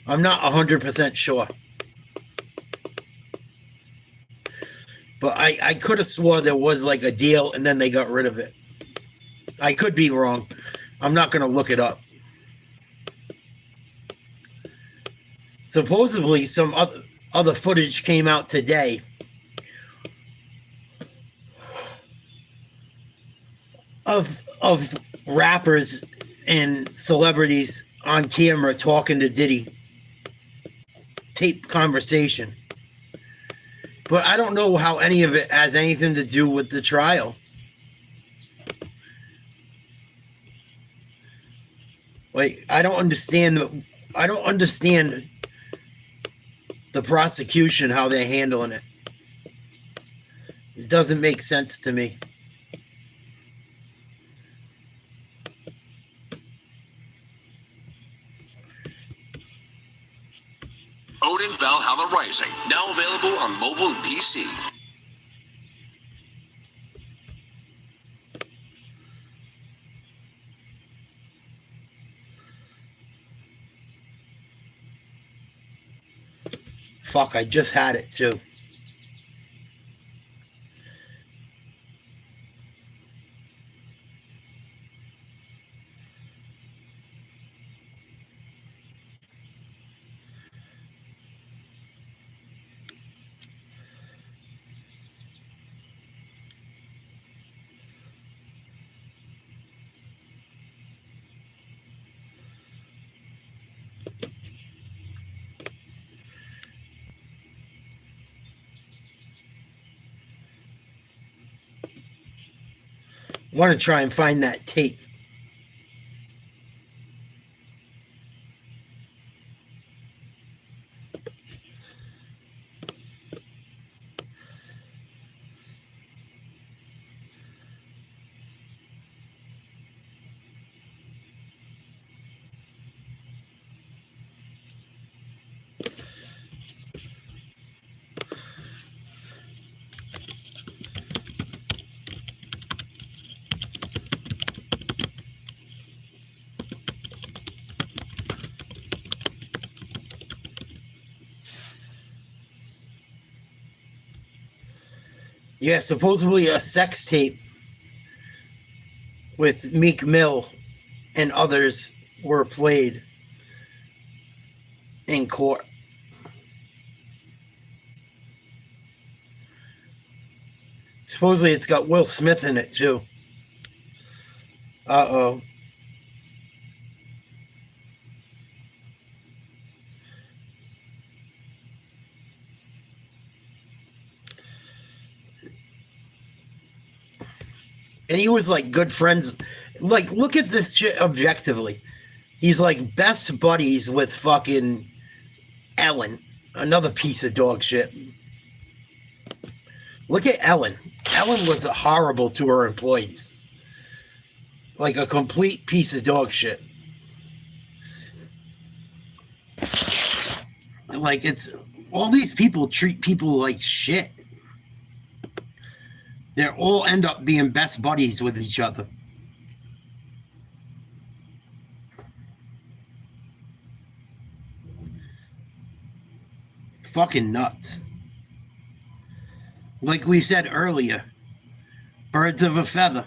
I'm not 100% sure. But I could have swore there was like a deal and then they got rid of it. I could be wrong. I'm not going to look it up. Supposedly some other footage came out today of rappers and celebrities on camera talking to Diddy. Tape conversation. But I don't know how any of it has anything to do with the trial. Like, I don't understand the prosecution, how they're handling it. It doesn't make sense to me. Odin Valhalla Rising, now available on mobile and PC. Fuck, I just had it too. I want to try and find that tape. Yeah, supposedly a sex tape with Meek Mill and others were played in court. Supposedly it's got Will Smith in it too. Uh-oh. And he was like good friends. Like, look at this shit objectively. He's like best buddies with fucking Ellen, another piece of dog shit. Look at Ellen. Ellen was horrible to her employees. Like a complete piece of dog shit. Like, it's all these people treat people like shit. They all end up being best buddies with each other. Fucking nuts. Like we said earlier, birds of a feather.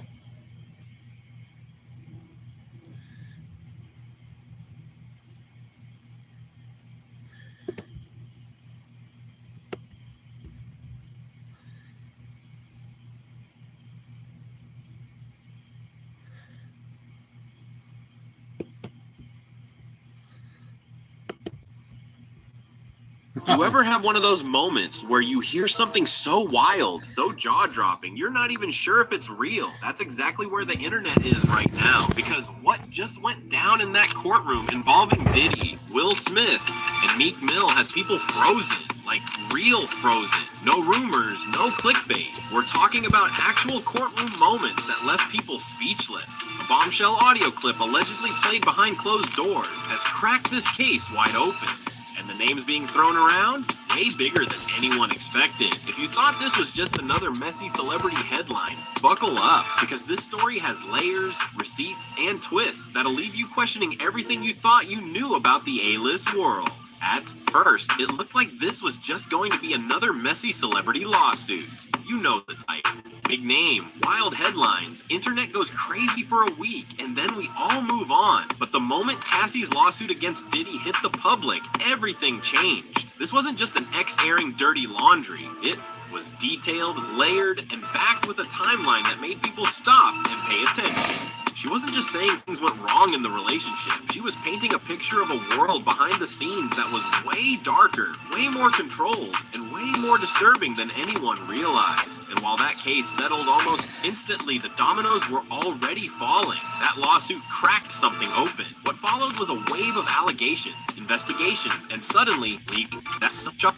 You ever have one of those moments where you hear something so wild, so jaw-dropping, you're not even sure if it's real? That's exactly where the internet is right now, because what just went down in that courtroom involving Diddy, Will Smith, and Meek Mill has people frozen. Like real frozen. No rumors, no clickbait. We're talking about actual courtroom moments that left people speechless. A bombshell audio clip allegedly played behind closed doors has cracked this case wide open. And the names being thrown around, way bigger than anyone expected. If you thought this was just another messy celebrity headline, buckle up, because this story has layers, receipts, and twists that'll leave you questioning everything you thought you knew about the A-list world. At first, it looked like this was just going to be another messy celebrity lawsuit. You know the type. Big name, wild headlines, internet goes crazy for a week, and then we all move on. But the moment Cassie's lawsuit against Diddy hit the public, everything changed. This wasn't just an ex airing dirty laundry. It was detailed, layered, and backed with a timeline that made people stop and pay attention. She wasn't just saying things went wrong in the relationship. She was painting a picture of a world behind the scenes that was way darker, way more controlled, and way more disturbing than anyone realized. And while that case settled almost instantly, the dominoes were already falling. That lawsuit cracked something open. What followed was a wave of allegations, investigations, and suddenly leaks. That's such a...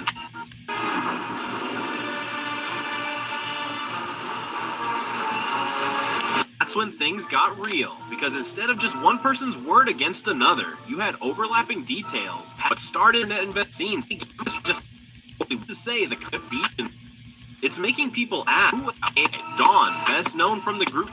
That's when things got real, because instead of just one person's word against another, you had overlapping details. What started at investing just to say the confusion. It's making people ask. Dawn, best known from the group,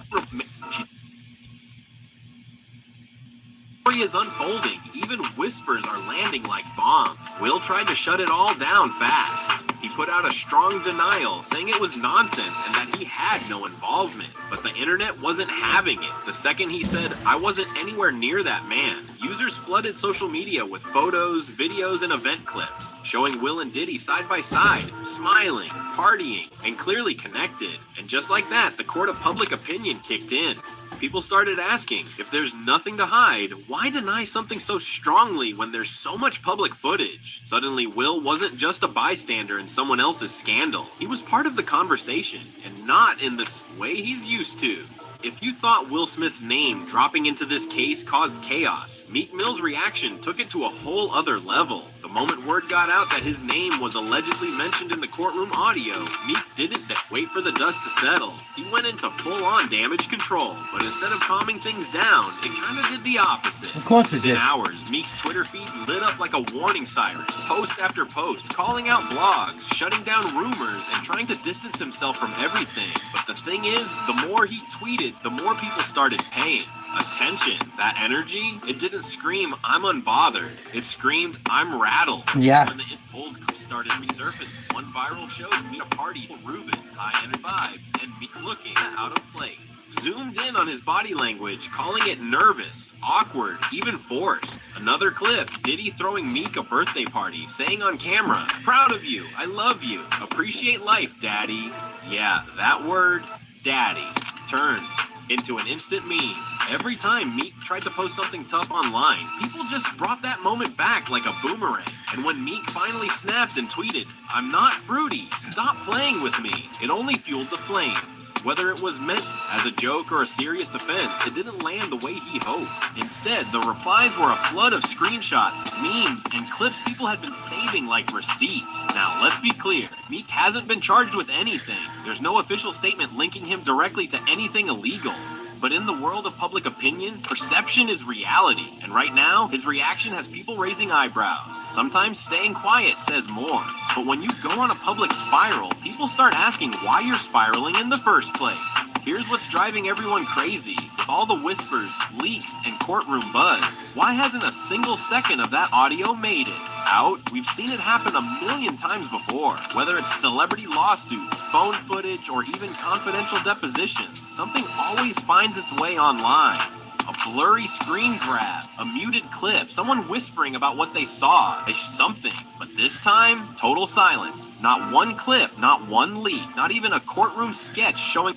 is unfolding. Even whispers are landing like bombs. Will tried to shut it all down fast. He put out a strong denial, saying it was nonsense and that he had no involvement. But the internet wasn't having it. The second he said, "I wasn't anywhere near that man," users flooded social media with photos, videos, and event clips showing Will and Diddy side by side, smiling, partying, and clearly connected. And just like that, the court of public opinion kicked in. People started asking, if there's nothing to hide, why deny something so strongly when there's so much public footage? Suddenly, Will wasn't just a bystander in someone else's scandal. He was part of the conversation, and not in the way he's used to. If you thought Will Smith's name dropping into this case caused chaos, Meek Mill's reaction took it to a whole other level. The moment word got out that his name was allegedly mentioned in the courtroom audio, Meek didn't wait for the dust to settle. He went into full-on damage control, but instead of calming things down, it kind of did the opposite. Of course it did. In hours, Meek's Twitter feed lit up like a warning siren, post after post, calling out blogs, shutting down rumors, and trying to distance himself from everything. But the thing is, the more he tweeted, the more people started paying attention. That energy, it didn't scream, "I'm unbothered." It screamed, "I'm rattled." Yeah. When the old clips started resurfacing, one viral showed me a party with Ruben, high-end vibes, and me looking out of place. Zoomed in on his body language, calling it nervous, awkward, even forced. Another clip, Diddy throwing Meek a birthday party, saying on camera, "Proud of you, I love you, appreciate life, daddy." Yeah, that word, daddy, turned into an instant meme. Every time Meek tried to post something tough online, people just brought that moment back like a boomerang. And when Meek finally snapped and tweeted, "I'm not fruity, stop playing with me," it only fueled the flames. Whether it was meant as a joke or a serious defense, it didn't land the way he hoped. Instead, the replies were a flood of screenshots, memes, and clips people had been saving like receipts. Now, let's be clear, Meek hasn't been charged with anything. There's no official statement linking him directly to anything illegal. But in the world of public opinion, perception is reality. And right now, his reaction has people raising eyebrows. Sometimes staying quiet says more. But when you go on a public spiral, people start asking why you're spiraling in the first place. Here's what's driving everyone crazy. With all the whispers, leaks, and courtroom buzz, why hasn't a single second of that audio made it out? We've seen it happen a million times before. Whether it's celebrity lawsuits, phone footage, or even confidential depositions, something always finds its way online. A blurry screen grab, a muted clip, someone whispering about what they saw, something. But this time, total silence. Not one clip, not one leak, not even a courtroom sketch showing...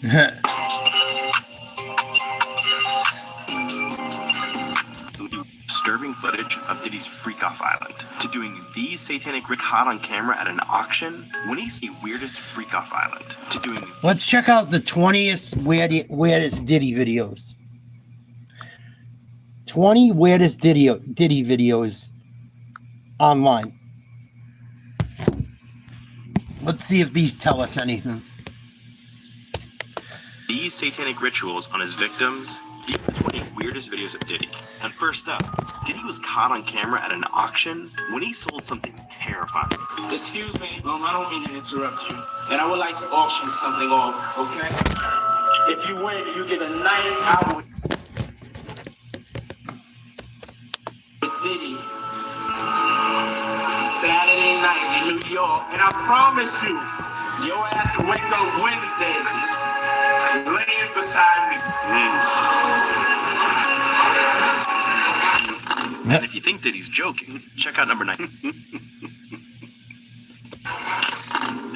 Disturbing preserving footage of Diddy's Freak-Off Island, to doing these satanic rituals caught on camera at an auction when he's the weirdest Freak-Off Island, to doing... Let's check out the 20th weirdest Diddy videos. 20 weirdest Diddy videos online. Let's see if these tell us anything. These satanic rituals on his victims. These are the 20 weirdest videos of Diddy. And first up, Diddy was caught on camera at an auction when he sold something terrifying. Excuse me, I don't mean to interrupt you. And I would like to auction something off, okay? If you win, you get a night out with Diddy. Saturday night in New York. And I promise you, your ass will wake up Wednesday laying beside me. And if you think that he's joking, check out number 9.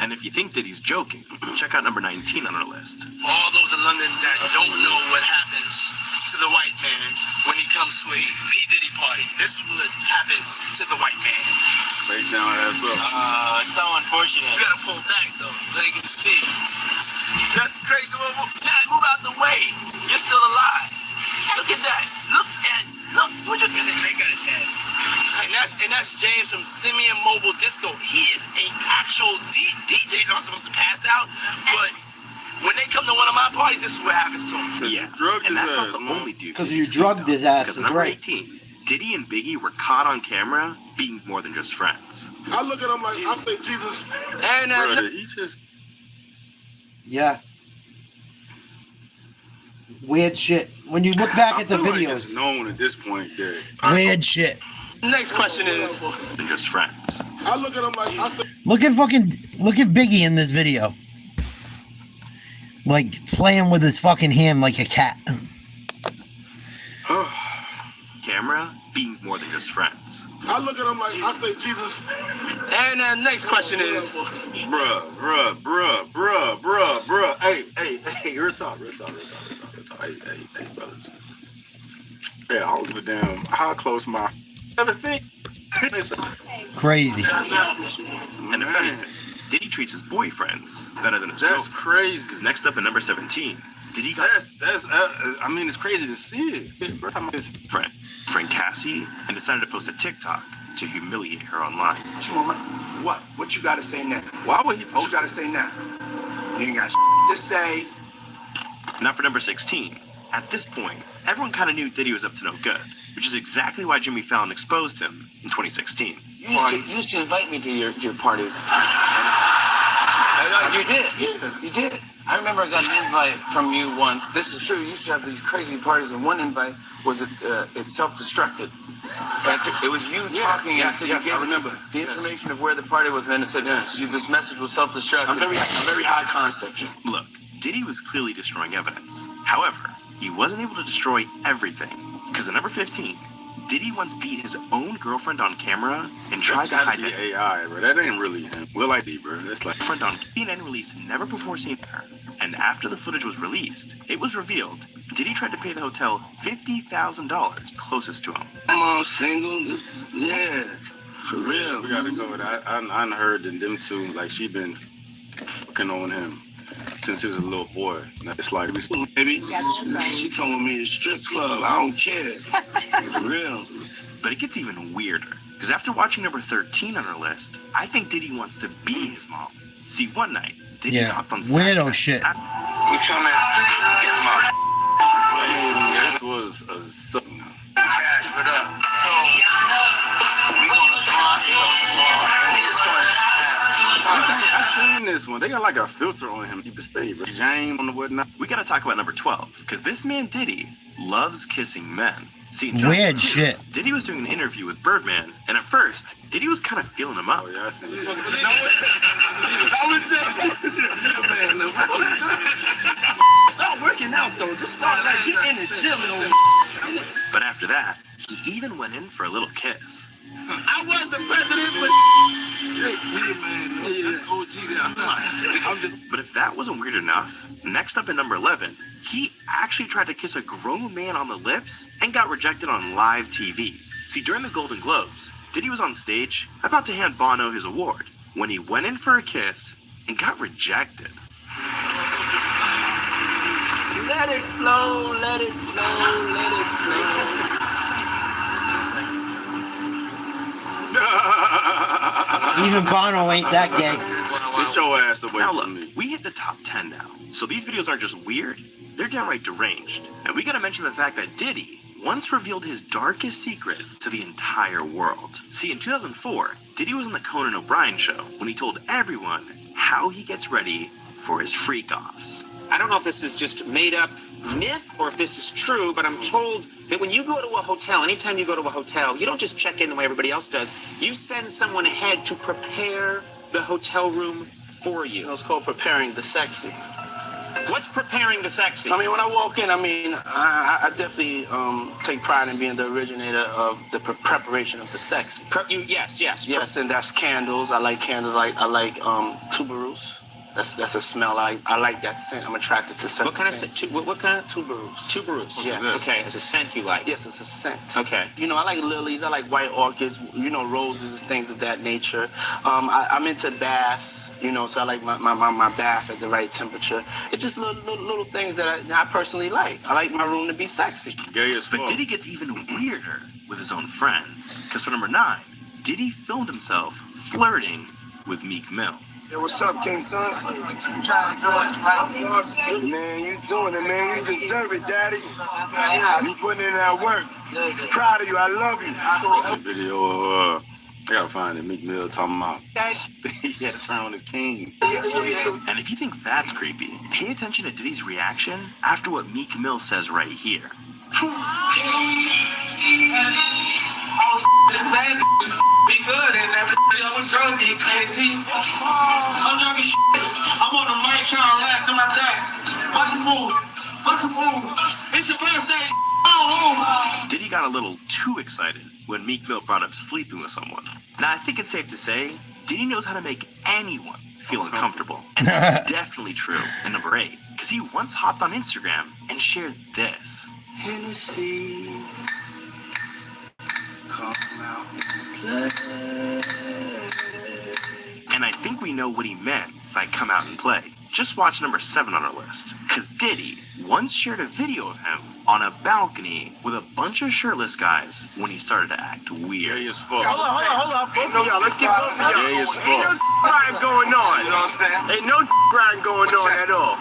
And if you think that he's joking, check out number 19 on our list. For all those in London that don't know what happens to the white man when he comes to a P. Diddy party, this is what happens to the white man. Face down, ass up. It's so unfortunate. You gotta pull back though, so you can see. That's crazy. Matt, move out the way. You're still alive. Look at that. Look, what you gonna drink on his head? And that's James from Simeon Mobile Disco. He is an actual DJ. Not supposed to pass out, but when they come to one of my parties, this is what happens to them. Yeah, and that's not the only dude. Because you drugged his ass, Because is number right. 18, Diddy and Biggie were caught on camera being more than just friends. I look at him like, I say, Jesus. And brother, he just... Yeah. Weird shit. When you look back at the feel videos. Like it's known at this point that... Weird shit. Next question is... Than just friends. I look at him like, I say... Look at Biggie in this video. Like playing with his fucking hand like a cat. Camera being more than just friends. I look at him like, I say, Jesus. And next question is... Bruh. Hey, real talk. Hey, brothers. Yeah, I don't give a damn how close my everything. Crazy. And if anything, Diddy treats his boyfriends better than his girlfriends. That's crazy. Because next up at number 17, Diddy got I mean, it's crazy to see it. First time I friend Cassie, and decided to post a TikTok to humiliate her online. What you gotta say now? Why would he post? What you gotta say now? You ain't got to say. Now for number 16. At this point, everyone kind of knew Diddy was up to no good, which is exactly why Jimmy Fallon exposed him in 2016. You used to invite me to your parties. You did. Yeah. You did. I remember I got an invite from you once. This is true. You used to have these crazy parties, and one invite was it self-destructed. It was you talking, and it said you gave the information of where the party was, and then it said this message was self-destructed. I'm very high concept. Look, Diddy was clearly destroying evidence. However, he wasn't able to destroy everything. Because at number 15, Diddy once beat his own girlfriend on camera and tried to hide that AI, bro. That ain't really him. Lil ID, bro. That's like friend on CNN released never before seen her. And after the footage was released, it was revealed Diddy tried to pay the hotel $50,000 closest to him. I'm all single. Yeah, for real. We gotta go with that. I heard that them two, like, she been fucking on him since he was a little boy. It's like, baby, she come with me to the strip club. I don't care. For real. But it gets even weirder. Because after watching number 13 on our list, I think Diddy wants to be his mom. See, one night, Diddy hopped on Snapchat. Weirdo shit. We come in, get him out. This was a something. Cash, what up? So, we going to Toronto. I've seen this one. They got like a filter on him. Keep it stay, bro. James on the whatnot. We gotta talk about number 12, because this man Diddy loves kissing men. See, weird shit. Diddy was doing an interview with Birdman, and at first, Diddy was kind of feeling him up. Oh, yeah, I see it. Start working out, though. Just start like getting in the gym. But after that, he even went in for a little kiss. I was the president, but But if that wasn't weird enough, next up at number 11, he actually tried to kiss a grown man on the lips and got rejected on live TV. See, during the Golden Globes, Diddy was on stage about to hand Bono his award when he went in for a kiss and got rejected. Let it flow, let it flow, let it flow. Even Bono ain't that gay. Get your ass away Now from look, me. we hit the top 10 now, so these videos aren't just weird, they're downright deranged. And we gotta mention the fact that Diddy once revealed his darkest secret to the entire world. See, in 2004, Diddy was on the Conan O'Brien show when he told everyone how he gets ready for his freak-offs. I don't know if this is just made up myth or if this is true, but I'm told that when you go to a hotel, anytime you go to a hotel, you don't just check in the way everybody else does. You send someone ahead to prepare the hotel room for you. It's called preparing the sexy. What's preparing the sexy? I mean, when I walk in, I definitely take pride in being the originator of the preparation of the sexy. Yes. Yes, and that's candles. I like candles. I like tuberose. That's a smell. I like that scent. I'm attracted to scent. What kind of tuberose? Tuberose. Yes. Okay, it's a scent you like. Yes, it's a scent. Okay. You know, I like lilies. I like white orchids. You know, roses, things of that nature. I'm into baths. You know, so I like my bath at the right temperature. It's just little things that I personally like. I like my room to be sexy. Gay as fuck. But Diddy gets even weirder with his own friends. Because for number 9, Diddy filmed himself flirting with Meek Mill. Yo, what's up, King Son? Man, you doing it, man. You deserve it, Daddy. You putting in that work. Proud of you. I love you. The video of, I gotta find it. Meek Mill talking about he had to turn on his king. And if you think that's creepy, pay attention to Diddy's reaction after what Meek Mill says right here. Be good and everything. I'm drunk and crazy. I'm drunk as shit. I'm on the mic trying to rap to my dad. What's the move? It's your birthday. Diddy got a little too excited when Meek Mill brought up sleeping with someone. Now, I think it's safe to say Diddy knows how to make anyone feel uncomfortable. And that's definitely true in number 8. Because he once hopped on Instagram and shared this. Hennessy, come out and play. And I think we know what he meant by come out and play. Just watch number 7 on our list. Because Diddy once shared a video of him on a balcony with a bunch of shirtless guys when he started to act weird. Gay as fuck. Hold on. Both of y'all. Let's get both of y'all. Gay as Ain't fuck. no grind going on. You know what I'm saying? Ain't no grind going on at all.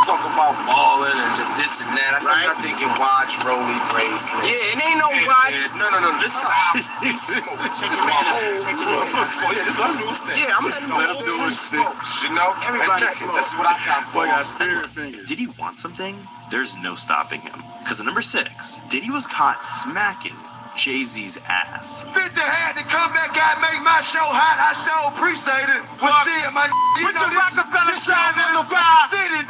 Talk about balling and just this and that. Right. I'm thinking watch, rolly bracelet. Yeah, it ain't no watch. No. This is how we smoke. Check your man out. Yeah, this is our new thing. Yeah, I'm letting Let him do his thing. You know? Everybody Check it. smoke. This is what I got for Boy you. got spirit fingers. Did he want something? There's no stopping him. Because at number 6, Diddy was caught smacking Jay-Z's ass. 50 had to come back out and make my show hot. I so appreciate it. Well, shit, my you Put know your this Rockefeller sign in on the the bar. city.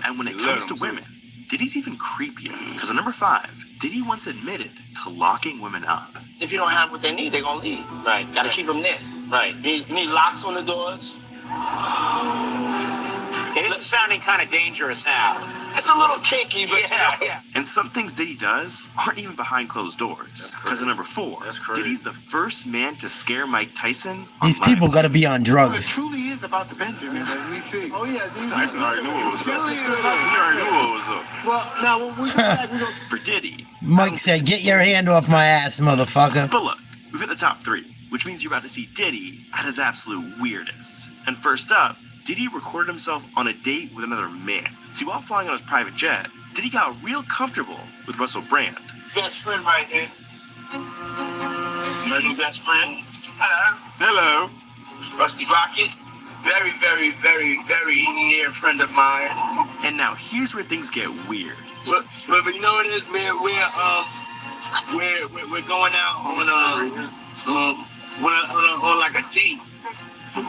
And when it comes to women, Diddy's even creepier. Because at number 5, Diddy once admitted to locking women up. If you don't have what they need, they're gonna leave. Right. Gotta keep them knit. Right. You need locks on the doors. Okay, this is sounding kind of dangerous now. It's a little kinky, but yeah. And some things Diddy does aren't even behind closed doors. Because at number 4, Diddy's the first man to scare Mike Tyson on These live people got to be on It drugs. truly is about the Benjamin as we think. Oh, yeah. Tyson already knew what was up. He already knew what was up. Well, now when we go back, we go. For Diddy. Mike said, "Get your hand off my ass, motherfucker." But look, we've hit the top 3, which means you're about to see Diddy at his absolute weirdest. And first up, Diddy recorded himself on a date with another man. See, while flying on his private jet, Diddy got real comfortable with Russell Brand. Best friend right here. My new best friend. Hello. Rusty Rocket. Very, very, very, very near friend of mine. And now here's where things get weird. But you know what it is? We're going out on like a date. A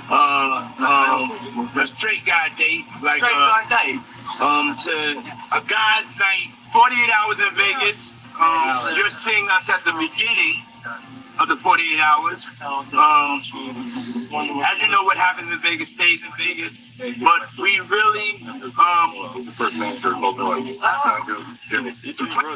straight guy date, like to a guy's night, 48 hours in Vegas. You're seeing us at the beginning of the 48 hours. As you know, what happens in Vegas stays in Vegas. But we really,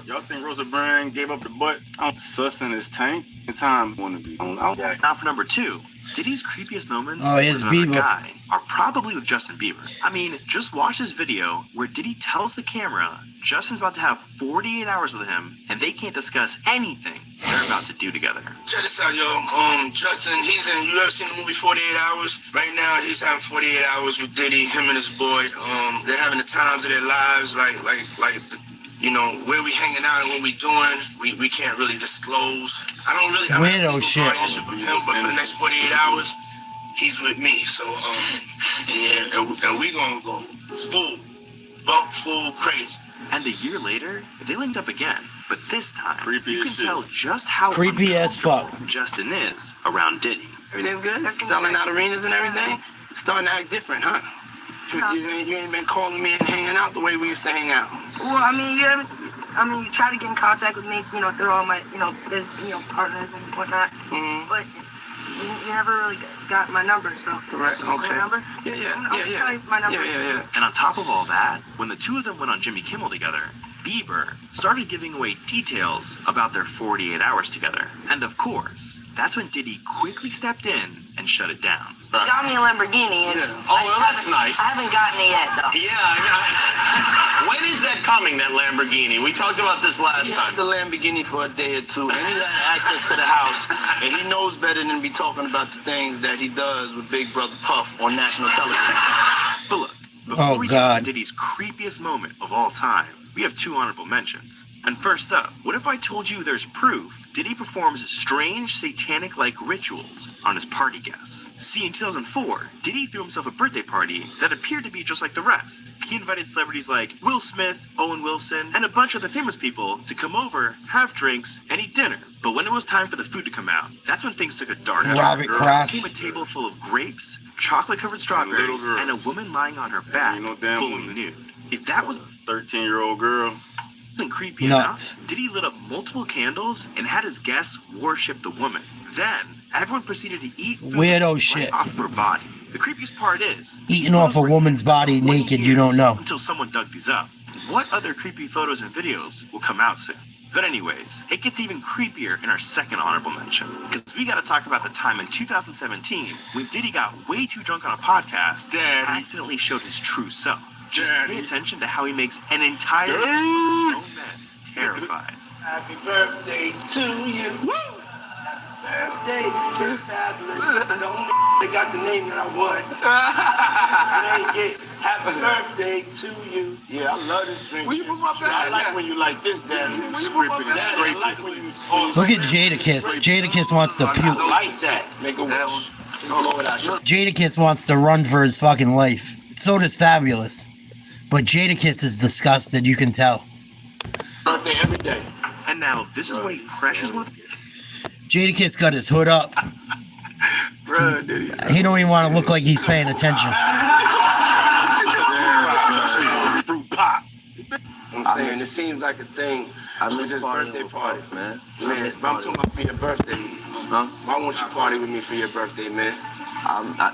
Y'all think Rosa Brand gave up the butt? I'm sussing his tank. In time, want to be. Now for number 2, Diddy's creepiest moments Oh, here's with another Bieber. guy are probably with Justin Bieber. I mean, just watch this video where Diddy tells the camera Justin's about to have 48 hours with him, and they can't discuss anything they're about to do together. Check this out, yo. Justin, you ever seen the movie 48 Hours? Right now, he's having 48 hours with Diddy, him and his boy. They're having the times of their lives, you know, where we hanging out and what we doing, we can't really disclose. I don't have Weirdo shit. partnership with him, but for the next 48 hours, he's with me. So, yeah, and we gonna go full crazy. And a year later, they linked up again, but this time, Creepy you as can shit. tell just how Creepy as fuck. uncomfortable Justin is around Diddy. Everything's good? Selling out arenas and everything? Starting to act different, huh? You ain't been calling me and hanging out the way we used to hang out. Well, I mean, you try to get in contact with me, you know, through all my, partners and whatnot. Mm-hmm. But you never really got my number, so. Right, okay. My number? I'll tell you my number. Yeah. And on top of all that, when the two of them went on Jimmy Kimmel together, Bieber started giving away details about their 48 hours together. And of course, that's when Diddy quickly stepped in and shut it down. You got me a Lamborghini. That's nice. I haven't gotten it yet, though. Yeah, when is that coming, that Lamborghini? We talked about this last He time. had the Lamborghini for a day or two, and he got access to the house, and he knows better than to be talking about the things that he does with Big Brother Puff on national television. But look, before Oh, we God. get to Diddy's creepiest moment of all time, we have 2 honorable mentions. And first up, what if I told you there's proof Diddy performs strange satanic-like rituals on his party guests? See, in 2004, Diddy threw himself a birthday party that appeared to be just like the rest. He invited celebrities like Will Smith, Owen Wilson, and a bunch of the famous people to come over, have drinks, and eat dinner. But when it was time for the food to come out, that's when things took a dark turn. Robert Kraft. Came a table full of grapes, chocolate-covered strawberries, girl. and a woman lying on her back, Ain't no damn fully woman. nude. If that was 13-year-old girl. creepy Nuts. enough, Diddy lit up multiple candles and had his guests worship the woman. Then, everyone proceeded to eat food Weirdo right shit. off her body. The creepiest part is, Eating off a woman's body 20 naked, you don't years know. Until someone dug these up. What other creepy photos and videos will come out soon? But anyways, it gets even creepier in our second honorable mention, because we got to talk about the time in 2017 when Diddy got way too drunk on a podcast and accidentally showed his true self. Just pay attention to how he makes an entire grown man terrified. Happy birthday to you. Woo! Birthday, you're fabulous. The only they got the name that I want. Happy birthday to you. Yeah, I love this drink. Will you move my back? I like when you like this, Daddy. You scrape it and scrape it. I like when you Look at Jadakiss. Jadakiss wants to puke. like that. Make a wish. Jadakiss wants to run for his fucking life. So does Fabulous. But Jadakiss is disgusted, you can tell. Birthday every day. And now, this is when he pressures one. Jadakiss got his hood up. Bruh, Diddy. He don't even want to look like he's paying attention. Fruit pop. I'm saying, it seems like a thing. I miss his birthday party, man. Man, I'm talking about for your birthday. Huh? Why won't you party with me for your birthday, man?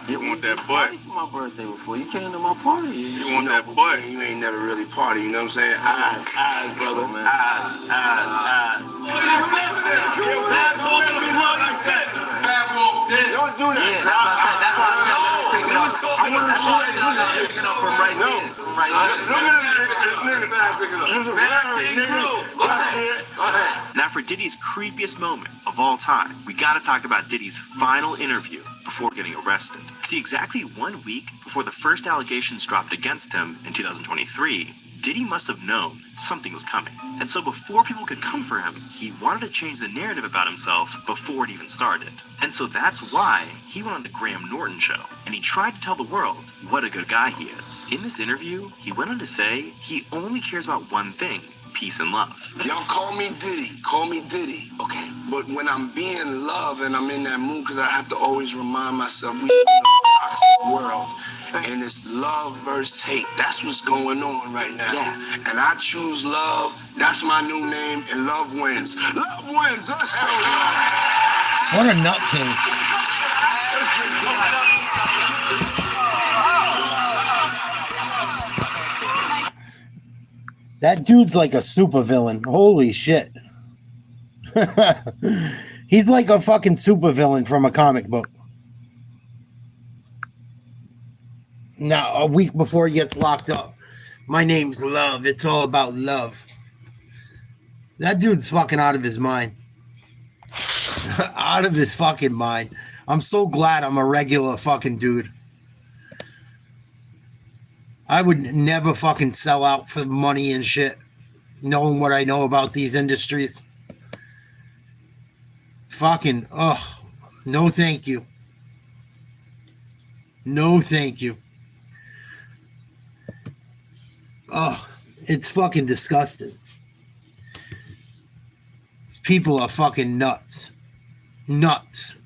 You want that butt. For my birthday before you came to my party. You want that butt. You ain't never really party, you know what I'm saying? Eyes, brother, man. Eyes. Fab talking to Flood and Fab. Fab walked in. Don't do that. Yeah, that's why I said he was talking to Flood. He was picking up from right there. Now for Diddy's creepiest moment of all time, we gotta talk about Diddy's final interview before getting arrested. See, exactly 1 week before the first allegations dropped against him in 2023, Diddy must have known something was coming. And so before people could come for him, he wanted to change the narrative about himself before it even started. And so that's why he went on the Graham Norton show, and he tried to tell the world what a good guy he is. In this interview, he went on to say he only cares about one thing: peace and love. Y'all call me Diddy. Call me Diddy. Okay. But when I'm being love and I'm in that mood, because I have to always remind myself we live in a toxic world. And it's love versus hate. That's what's going on right now. Yeah. And I choose love. That's my new name. And love wins. Love wins. Let's go. What a nutcase. That dude's like a supervillain. Holy shit. He's like a fucking supervillain from a comic book. Now, a week before he gets locked up, my name's Love. It's all about love. That dude's fucking out of his mind. Out of his fucking mind. I'm so glad I'm a regular fucking dude. I would never fucking sell out for money and shit, knowing what I know about these industries. Fucking, no thank you. No thank you. Oh, it's fucking disgusting. These people are fucking nuts. Nuts.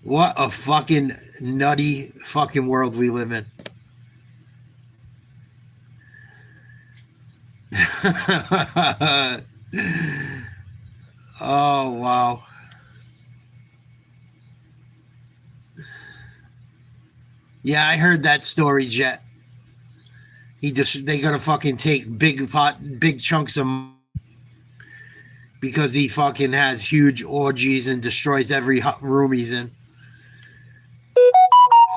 What a fucking nutty fucking world we live in. Oh, wow. Yeah, I heard that story, Jet. They gotta fucking take big chunks of money because he fucking has huge orgies and destroys every room he's in.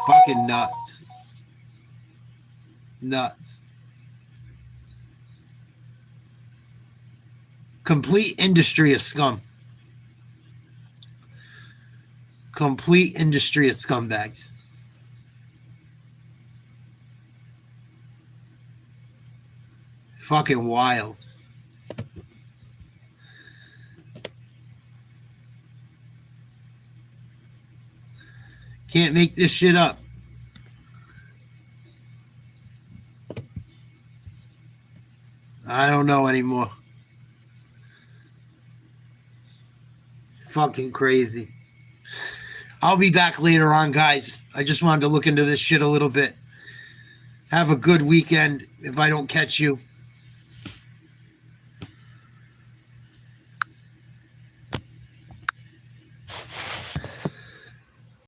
Fucking nuts. Nuts. Complete industry of scum. Complete industry of scumbags. Fucking wild. Can't make this shit up. I don't know anymore. Fucking crazy. I'll be back later on, guys. I just wanted to look into this shit a little bit. Have a good weekend if I don't catch you.